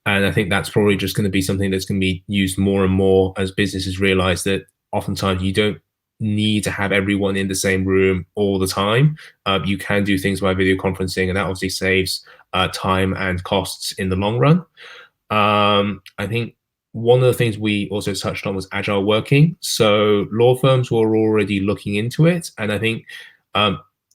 And I think that's probably just going to be something that's going to be used more and more as businesses realize that oftentimes you don't need to have everyone in the same room all the time. You can do things by video conferencing, and that obviously saves time and costs in the long run. I think one of the things we also touched on was agile working. So law firms were already looking into it, and I think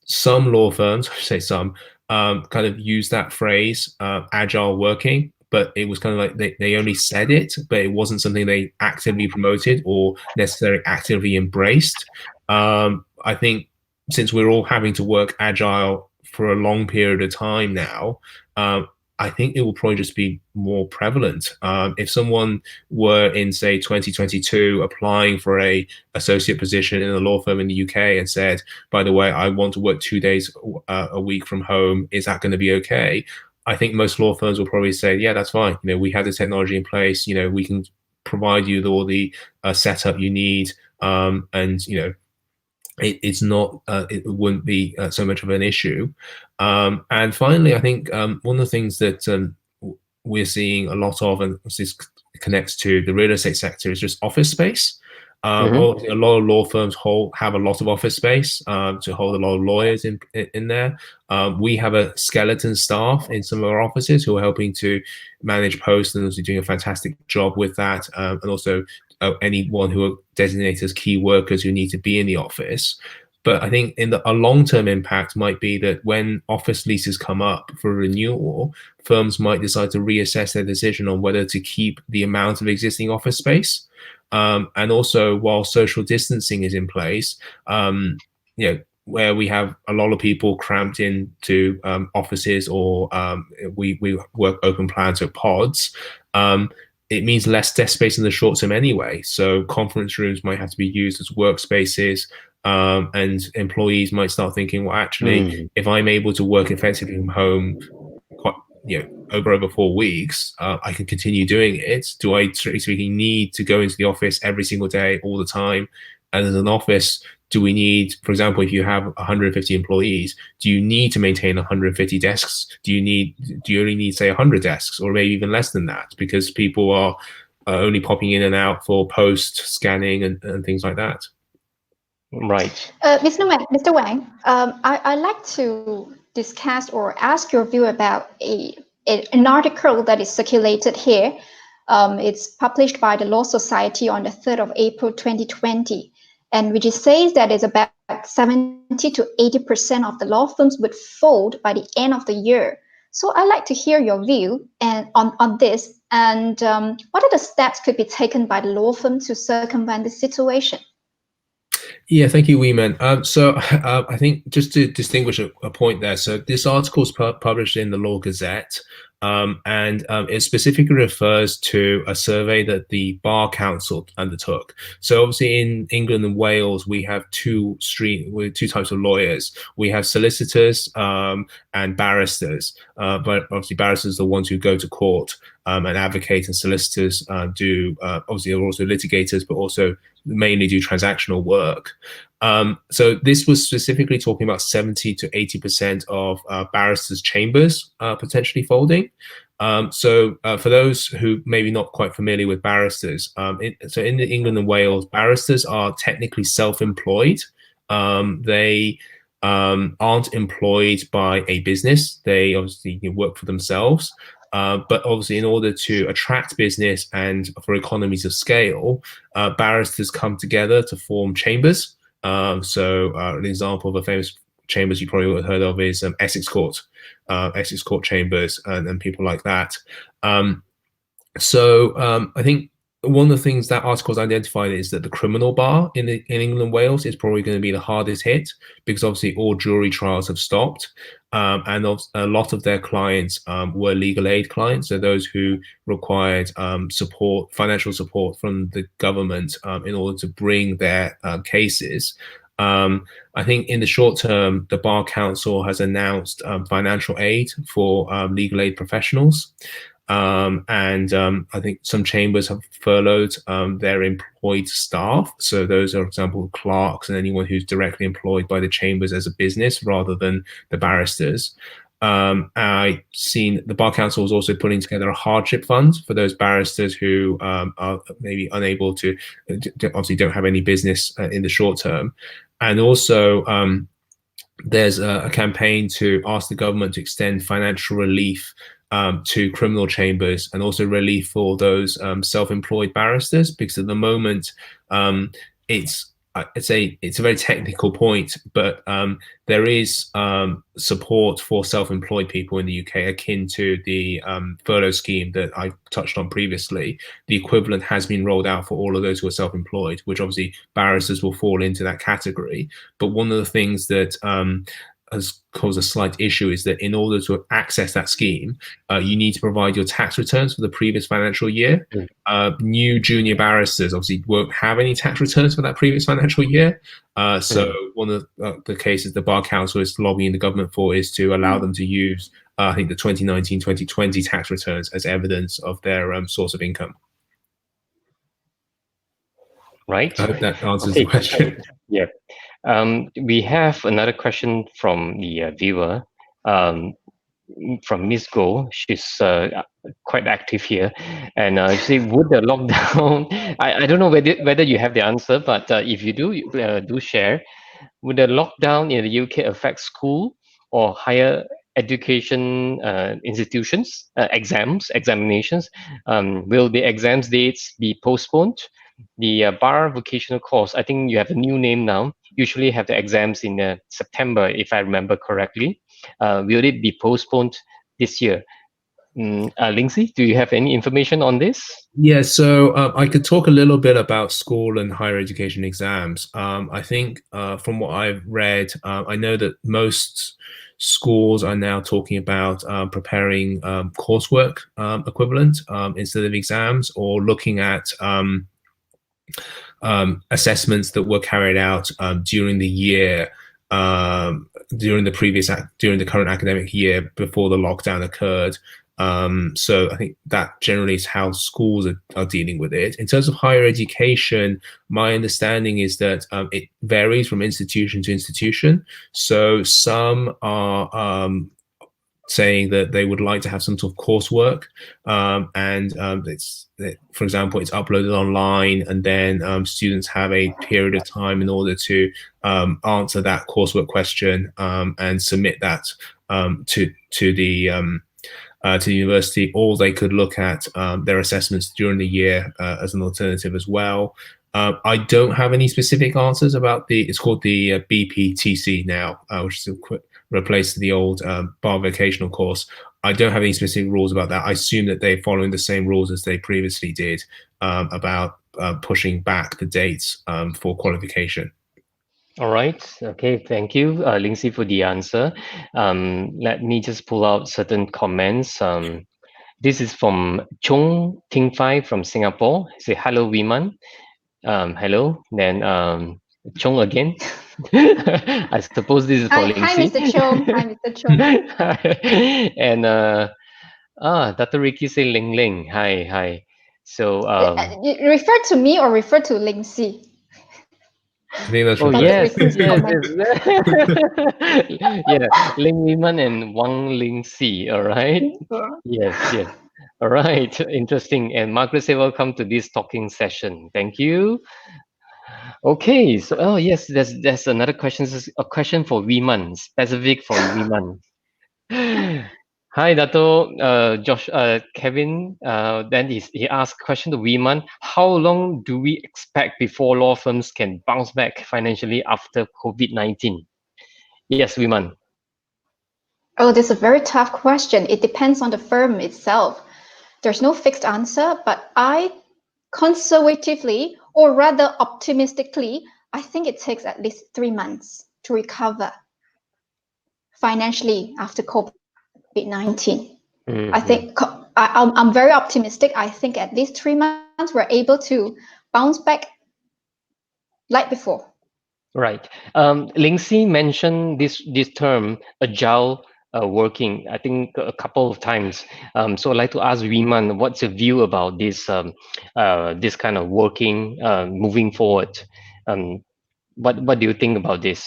some law firms, I should say some, kind of use that phrase, agile working, but it was kind of like they only said it, but it wasn't something they actively promoted or necessarily actively embraced. I think since we're all having to work agile for a long period of time now, I think it will probably just be more prevalent. If someone were in, say, 2022 applying for a associate position in a law firm in the UK and said, by the way, I want to work 2 days a week from home, is that going to be okay? I think most law firms will probably say, yeah, that's fine. We have the technology in place. We can provide you with all the setup you need. And, it's not, it wouldn't be so much of an issue. And finally, I think one of the things that we're seeing a lot of, and this connects to the real estate sector, is just office space. A lot of law firms have a lot of office space to hold a lot of lawyers in there. We have a skeleton staff in some of our offices who are helping to manage posts and also doing a fantastic job with that. And also anyone who are designated as key workers who need to be in the office. But I think a long-term impact might be that when office leases come up for renewal, firms might decide to reassess their decision on whether to keep the amount of existing office space. And also, while social distancing is in place, where we have a lot of people cramped into offices, or we work open plans or pods, it means less desk space in the short term anyway. So conference rooms might have to be used as workspaces, and employees might start thinking, well, actually, if I'm able to work effectively from home, over 4 weeks, I can continue doing it. Do I, strictly speaking, need to go into the office every single day, all the time? And as an office, do we need, for example, if you have 150 employees, do you need to maintain 150 desks? Do you only need, say, 100 desks, or maybe even less than that, because people are only popping in and out for post scanning and things like that? Right. Mr. Wang, I'd like to discuss or ask your view about an article that is circulated here. It's published by the Law Society on the 3rd of April 2020. and which says that it's about 70 to 80% of the law firms would fold by the end of the year. So I'd like to hear your view on this, and what are the steps could be taken by the law firm to circumvent the situation? Yeah, thank you, Weeman. So I think just to distinguish a point there, so this article is published in the Law Gazette, and it specifically refers to a survey that the Bar Council undertook. So obviously in England and Wales, we have two types of lawyers. We have solicitors and barristers, but obviously barristers are the ones who go to court and advocate, and solicitors obviously are also litigators, but also mainly do transactional work. So this was specifically talking about 70 to 80% of barristers' chambers potentially folding. So for those who maybe not quite familiar with barristers, so in England and Wales, barristers are technically self-employed. They aren't employed by a business. They obviously work for themselves. But obviously, in order to attract business and for economies of scale, barristers come together to form chambers. So an example of a famous chambers you probably would have heard of is Essex Court chambers, and people like that. So I think one of the things that article's identified is that the criminal bar in England and Wales is probably going to be the hardest hit, because obviously all jury trials have stopped, and a lot of their clients were legal aid clients, so those who required financial support from the government in order to bring their cases. I think in the short term, the Bar Council has announced financial aid for legal aid professionals. I think some chambers have furloughed their employed staff. So those are, for example, clerks and anyone who's directly employed by the chambers as a business rather than the barristers. I've seen the Bar Council is also putting together a hardship fund for those barristers who are maybe unable to, obviously don't have any business in the short term. And also there's a campaign to ask the government to extend financial relief to criminal chambers, and also relief for those self-employed barristers, because at the moment it's a very technical point, but there is support for self-employed people in the UK akin to the furlough scheme that I touched on previously. The equivalent has been rolled out for all of those who are self-employed, which obviously barristers will fall into that category. But one of the things that has caused a slight issue is that in order to access that scheme, you need to provide your tax returns for the previous financial year. New junior barristers obviously won't have any tax returns for that previous financial year. So one of the cases the Bar Council is lobbying the government for is to allow them to use, I think, the 2019-2020 tax returns as evidence of their source of income. Right. I hope that answers the question. Yeah. We have another question from the viewer, from Miss Go. She's quite active here, and she said, would the lockdown? I don't know whether you have the answer, but if you do, do share. Would the lockdown in the UK affect school or higher education institutions, examinations? Will the exams dates be postponed? The bar vocational course, I think you have a new name now, usually have the exams in September, if I remember correctly. Will it be postponed this year? Lingxi, do you have any information on this? Yeah, so I could talk a little bit about school and higher education exams. I think from what I've read, I know that most schools are now talking about preparing coursework equivalent instead of exams, or looking at assessments that were carried out during the year, during the current academic year before the lockdown occurred. So I think that generally is how schools are dealing with it. In terms of higher education, my understanding is that it varies from institution to institution. So some are saying that they would like to have some sort of coursework, and for example, it's uploaded online, and then students have a period of time in order to answer that coursework question and submit that to the university, or they could look at their assessments during the year as an alternative as well. I don't have any specific answers about it's called the BPTC now, which is replaced the old bar vocational course. I don't have any specific rules about that. I assume that they're following the same rules as they previously did about pushing back the dates for qualification. All right. Okay. Thank you, Lingxi, for the answer. Let me just pull out certain comments. This is from Chung Ting Fai from Singapore. Say hello, Wiman. Hello. Then Chung again. I suppose this is for Hi, Lingxi. Mr. Chong. Hi, Mr. Chong. And Dato Ricky say Ling Ling. Hi, hi. So You refer to me or refer to Lingxi? I think that's oh For the yes, recent yes, comment. yes. Yeah, Ling Wiman and Wang Lingxi. All right. Yes, yes. All right. Interesting. And Margaret say welcome to this talking session. Thank you. Okay. So oh yes, there's another question. This is a question for Wiman, specific for Wiman. Hi, Dato. Josh, Kevin. Then he asked question to Wiman. How long do we expect before law firms can bounce back financially after COVID-19? Yes, Wiman. Oh, this is a very tough question. It depends on the firm itself. There's no fixed answer, but I conservatively, or rather optimistically, I think it takes at least 3 months to recover financially after COVID-19. I Mhm. think I'm very optimistic. I think at least 3 months we're able to bounce back like before. Right. Lingxi mentioned this term agile working. I think a couple of times. So I'd like to ask Wiman, what's your view about this kind of working moving forward? Um, what do you think about this?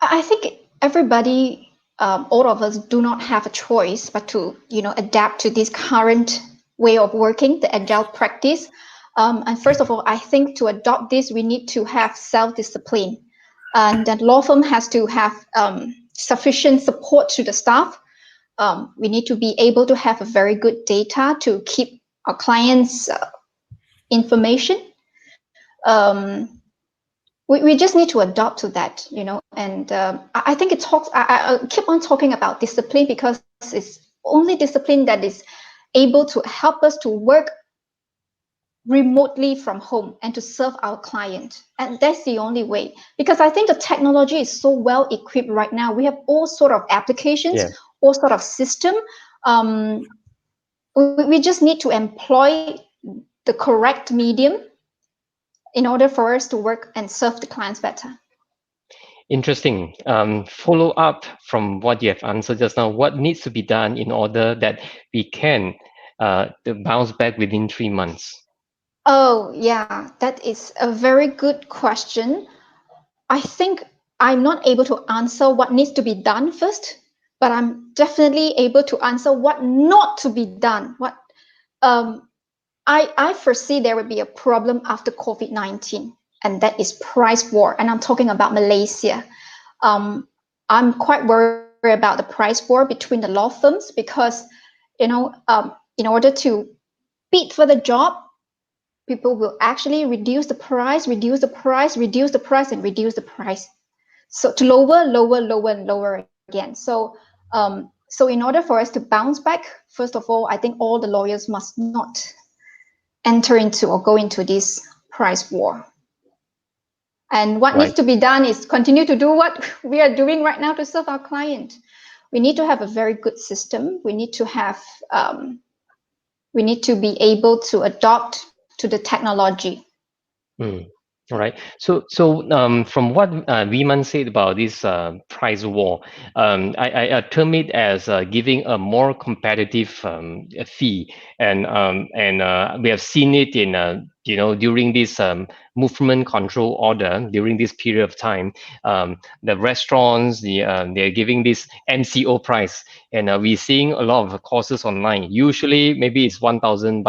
I think everybody, all of us, do not have a choice but to adapt to this current way of working, the agile practice. And first of all, I think to adopt this, we need to have self-discipline, and that law firm has to have sufficient support to the staff. We need to be able to have a very good data to keep our clients' information. We just need to adopt to that, and I think it talks. I keep on talking about discipline because it's only discipline that is able to help us to work remotely from home and to serve our client, and that's the only way. Because I think the technology is so well equipped right now. We have all sort of applications, Yeah. all sort of system. We just need to employ the correct medium in order for us to work and serve the clients better. Interesting. Follow up from what you have answered just now. What needs to be done in order that we can to bounce back within 3 months? Oh, yeah, that is a very good question. I think I'm not able to answer what needs to be done first, but I'm definitely able to answer what not to be done. What I foresee there will be a problem after COVID-19, and that is price war. And I'm talking about Malaysia. I'm quite worried about the price war between the law firms because, in order to bid for the job, people will actually reduce the price, reduce the price, reduce the price, and reduce the price. So to lower, lower, lower, and lower again. So in order for us to bounce back, first of all, I think all the lawyers must not enter into or go into this price war. And what needs Right. to be done is continue to do what we are doing right now to serve our client. We need to have a very good system. We need to have, we need to be able to adopt to the technology. Mm. All right. So from what Wiman said about this price war, I term it as giving a more competitive fee, and we have seen it in during this movement control order during this period of time. The restaurants they're giving this MCO price, and we're seeing a lot of courses online. Usually maybe it's $1,000,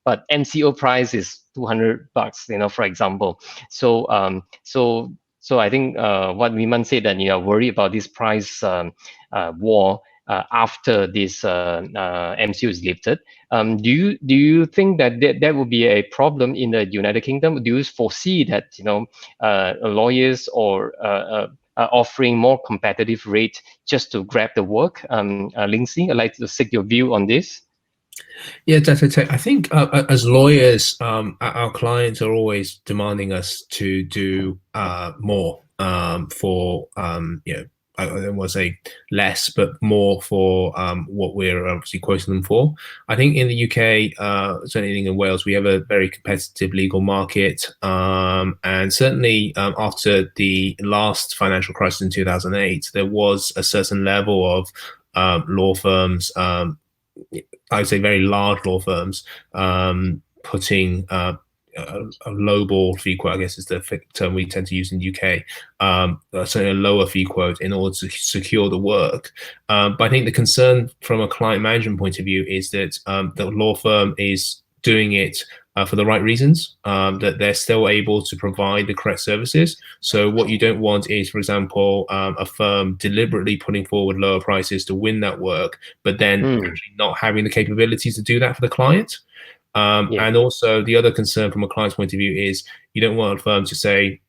but MCO price is $200, for example. So I think what Wiman said that worried about this price war. after this MCO is lifted. Do you think that that would be a problem in the United Kingdom? Do you foresee that lawyers or offering more competitive rate just to grab the work? Lingxi, I'd like to seek your view on this. Yeah, Dato, I think as lawyers, our clients are always demanding us to do more for I don't want to say less, but more for what we're obviously quoting them for. I think in the UK, certainly in Wales, we have a very competitive legal market, and certainly after the last financial crisis in 2008, there was a certain level of law firms. I would say very large law firms putting a lowball fee quote, I guess is the term we tend to use in the UK, certainly a lower fee quote in order to secure the work. But I think the concern from a client management point of view is that the law firm is doing it for the right reasons, that they're still able to provide the correct services. So what you don't want is, for example, a firm deliberately putting forward lower prices to win that work, but then actually not having the capabilities to do that for the client. And also the other concern from a client's point of view is you don't want a firm to say,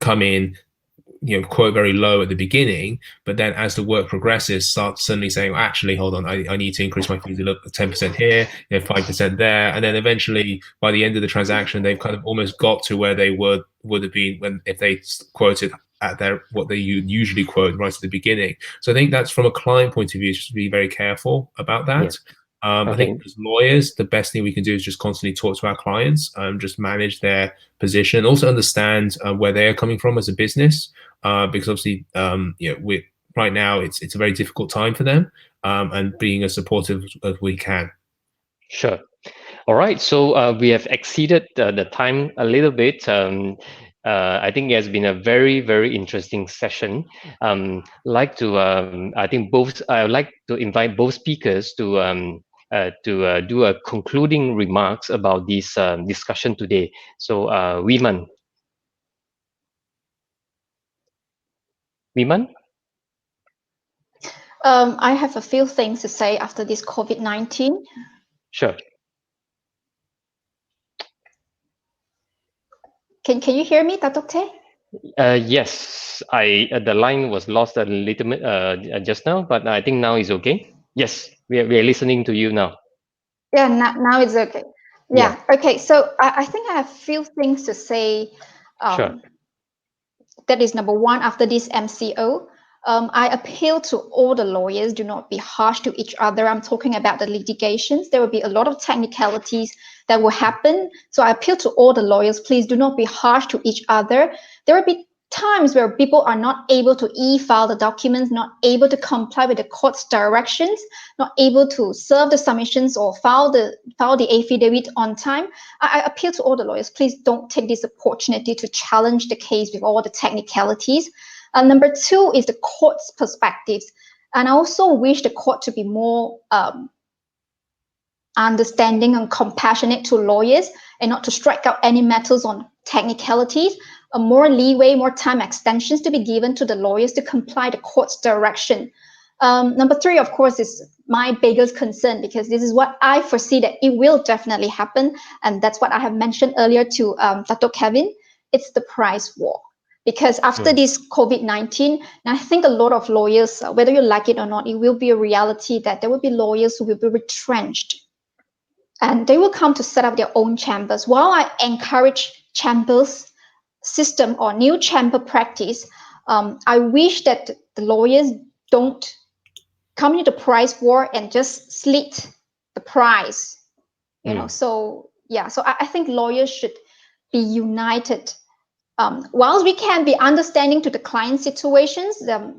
come in, quote very low at the beginning, but then as the work progresses, start suddenly saying, well, actually, hold on, I need to increase my fees a little, 10% here, 5% there, and then eventually by the end of the transaction, they've kind of almost got to where they would have been if they quoted at what they usually quote right at the beginning. So I think that's from a client point of view, just to be very careful about that. I think as lawyers, the best thing we can do is just constantly talk to our clients, just manage their position, also understand where they are coming from as a business, because obviously, right now it's a very difficult time for them, and being as supportive as we can. Sure. All right. So we have exceeded the time a little bit. I think it has been a very, very interesting session. I would like to invite both speakers to do a concluding remarks about this discussion today. So, Wiman. I have a few things to say after this COVID-19. Sure. Can you hear me, Dato? Yes, the line was lost a little bit just now, but I think now is okay. Yes, we are listening to you now. Yeah, now it's okay. Yeah. Okay. So I think I have a few things to say. Sure. That is number one. After this MCO, I appeal to all the lawyers: do not be harsh to each other. I'm talking about the litigations. There will be a lot of technicalities that will happen. So I appeal to all the lawyers: please do not be harsh to each other. There will be times where people are not able to e-file the documents, not able to comply with the court's directions, not able to serve the submissions or file the affidavit on time. I appeal to all the lawyers: please don't take this opportunity to challenge the case with all the technicalities. Number two is the court's perspectives. And I also wish the court to be more understanding and compassionate to lawyers and not to strike out any matters on technicalities. More leeway, more time extensions to be given to the lawyers to comply the court's direction. Number three, of course, is my biggest concern, because this is what I foresee that it will definitely happen. And that's what I have mentioned earlier to Dato Kevin. It's the price war. Because after this COVID-19, I think a lot of lawyers, whether you like it or not, it will be a reality that there will be lawyers who will be retrenched. And they will come to set up their own chambers. While I encourage chambers system or new chamber practice, I wish that the lawyers don't come into the price war and just slit the price. So I think lawyers should be united. Whilst we can be understanding to the client situations, the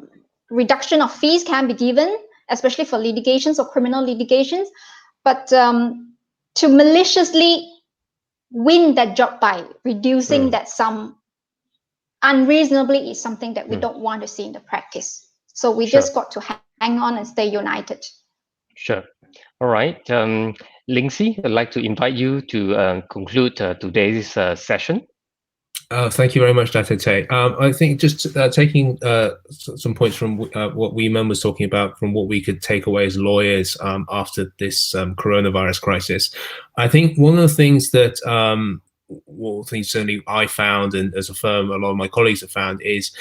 reduction of fees can be given, especially for litigations or criminal litigations, but to maliciously win that job by reducing that sum unreasonably is something that we don't want to see in the practice. So we just got to hang on and stay united. Sure. All right. Lingxi, I'd like to invite you to conclude today's session. Thank you very much, Dato. I think just taking some points from what Weeman was talking about, from what we could take away as lawyers after this coronavirus crisis. I think one of the things that, well, things certainly I found, and as a firm, a lot of my colleagues have found, is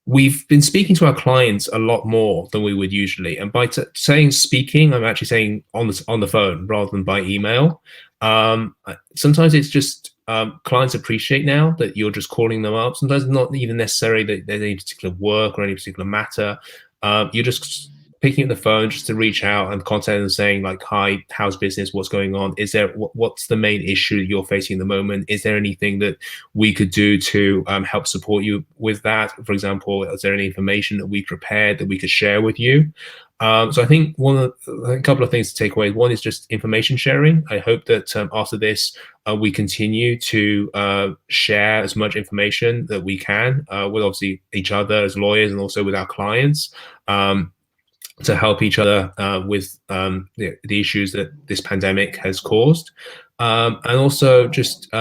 we've been speaking to our clients a lot more than we would usually. And by saying speaking, I'm actually saying on the phone rather than by email. Sometimes it's just clients appreciate now that you're just calling them up. Sometimes not even necessarily that there's any particular work or any particular matter. You're just picking up the phone just to reach out and contact them saying like, hi, how's business? What's going on? Is there, what's the main issue that you're facing at the moment? Is there anything that we could do to help support you with that? For example, is there any information that we prepared that we could share with you? So I think a couple of things to take away. One is just information sharing. I hope that after this, we continue to share as much information that we can with obviously each other as lawyers and also with our clients. To help each other with the issues that this pandemic has caused. And also just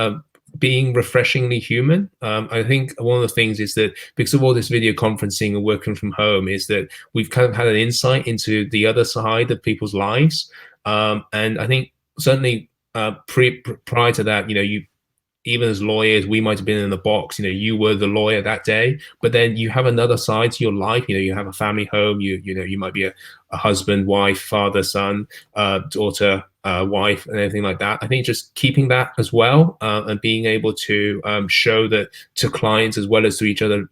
being refreshingly human. I think one of the things is that because of all this video conferencing and working from home is that we've kind of had an insight into the other side of people's lives. And I think certainly prior to that, even as lawyers, we might have been in the box. You were the lawyer that day, but then you have another side to your life. You have a family home. You might be a husband, wife, father, son, daughter, wife, and anything like that. I think just keeping that as well and being able to show that to clients as well as to each other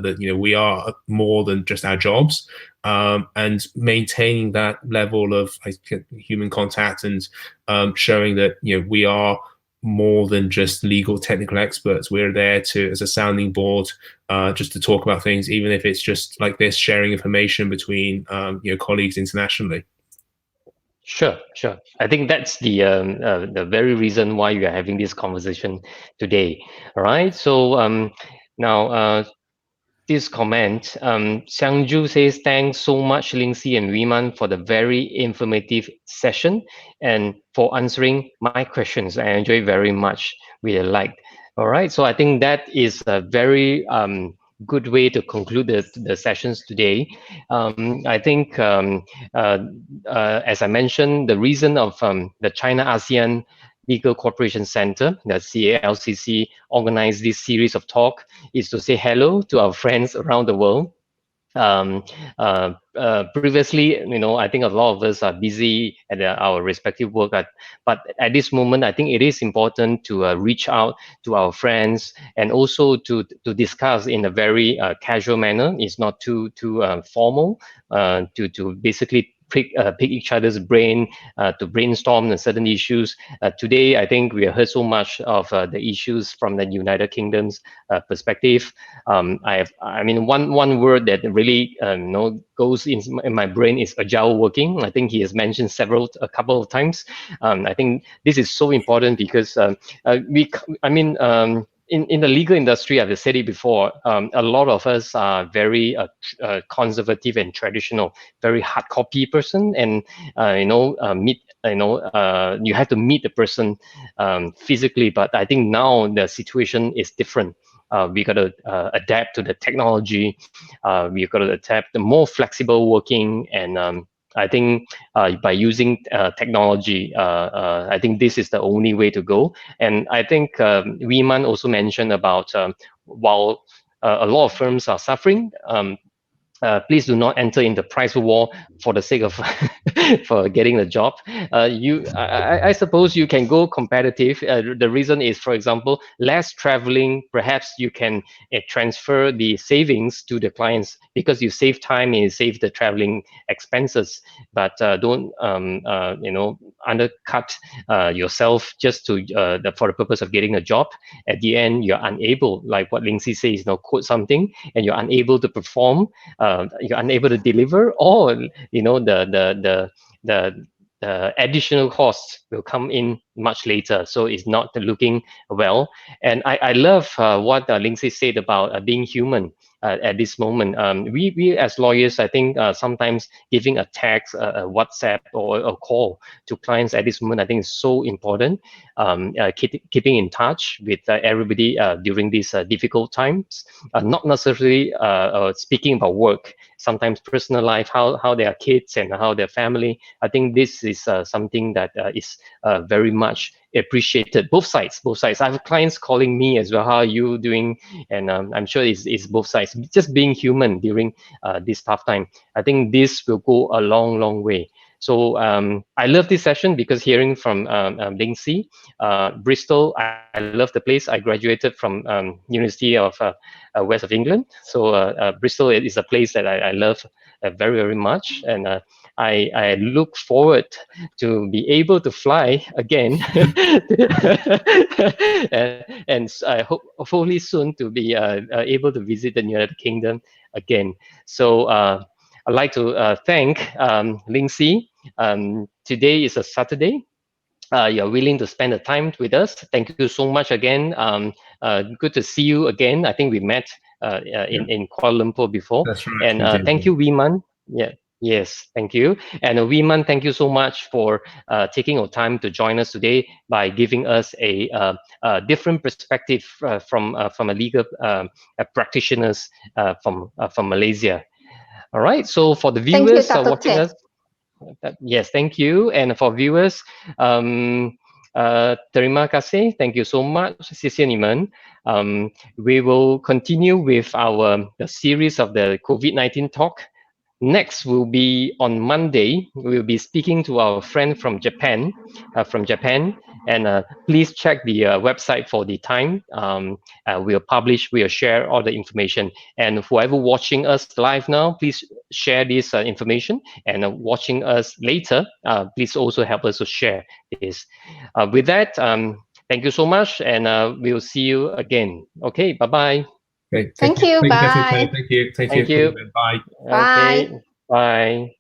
that we are more than just our jobs, and maintaining that level of human contact and showing that we are more than just legal technical experts. We're there to as a sounding board, just to talk about things, even if it's just like this, sharing information between colleagues internationally. Sure. I think that's the very reason why we are having this conversation today. All right. So now this comment, Xiangju says, thanks so much, Lingxi and Wiman, for the very informative session and for answering my questions. I enjoyed very much. We liked. All right. So I think that is a very good way to conclude the sessions today. I think, as I mentioned, the reason of the China ASEAN Legal Cooperation Center, the CALCC, organized this series of talk is to say hello to our friends around the world. Previously, I think a lot of us are busy at our respective work, but at this moment, I think it is important to reach out to our friends and also to discuss in a very casual manner. It's not too formal, to basically pick each other's brain to brainstorm on certain issues. Today, I think we have heard so much of the issues from the United Kingdom's perspective. One word that really goes in my brain is agile working. I think he has mentioned a couple of times. I think this is so important because in the legal industry, I've said it before, a lot of us are very conservative and traditional, very hard copy person, and you have to meet the person physically. But I think now the situation is different. We got to adapt to the technology. We got to adapt the more flexible working, and I think by using technology, I think this is the only way to go. And I think Wiman also mentioned about while a lot of firms are suffering, please do not enter into price war for the sake of for getting a job. I suppose you can go competitive. The reason is, for example, less traveling. Perhaps you can transfer the savings to the clients because you save time and you save the traveling expenses. But don't undercut yourself just to for the purpose of getting a job. At the end, you're unable, like what Lingxi says, quote something, and you're unable to perform. You're unable to deliver, or the additional costs will come in much later. So it's not looking well. And I love what Lingxi said about being human. at this moment. We as lawyers, I think sometimes giving a text, a WhatsApp, or a call to clients at this moment, I think is so important. Keeping in touch with everybody during these difficult times, not necessarily speaking about work. Sometimes personal life, how their kids and how their family. I think this is something that is very much appreciated. Both sides, both sides. I have clients calling me as well. How are you doing? And I'm sure it's both sides. Just being human during this tough time. I think this will go a long, long way. So I love this session because hearing from Lingxi, Bristol, I love the place. I graduated from University of West of England. So Bristol is a place that I love very, very much. And I look forward to be able to fly again, and I hope hopefully soon to be able to visit the United Kingdom again. So I'd like to thank Lingxi. Today is a Saturday. You're willing to spend the time with us. Thank you so much again. Good to see you again. I think we met in Kuala Lumpur before. That's right. And thank you, Wiman. Yeah. Yes, thank you. And Wiman, thank you so much for taking your time to join us today by giving us a different perspective from a legal practitioners from Malaysia. All right. So for the viewers watching us. Yes, thank you. And for viewers, terima kasih. Thank you so much. 谢谢你们. We will continue with the series of the COVID-19 talk. Next will be on Monday. We'll be speaking to our friend from Japan, and please check the website for the time. We'll share all the information. And whoever watching us live now, please share this information. And watching us later, please also help us to share this. With that, thank you so much, and we'll see you again. Okay, bye-bye. Okay, Thank you. Bye. Thank you. Thank you. Bye. Okay, bye.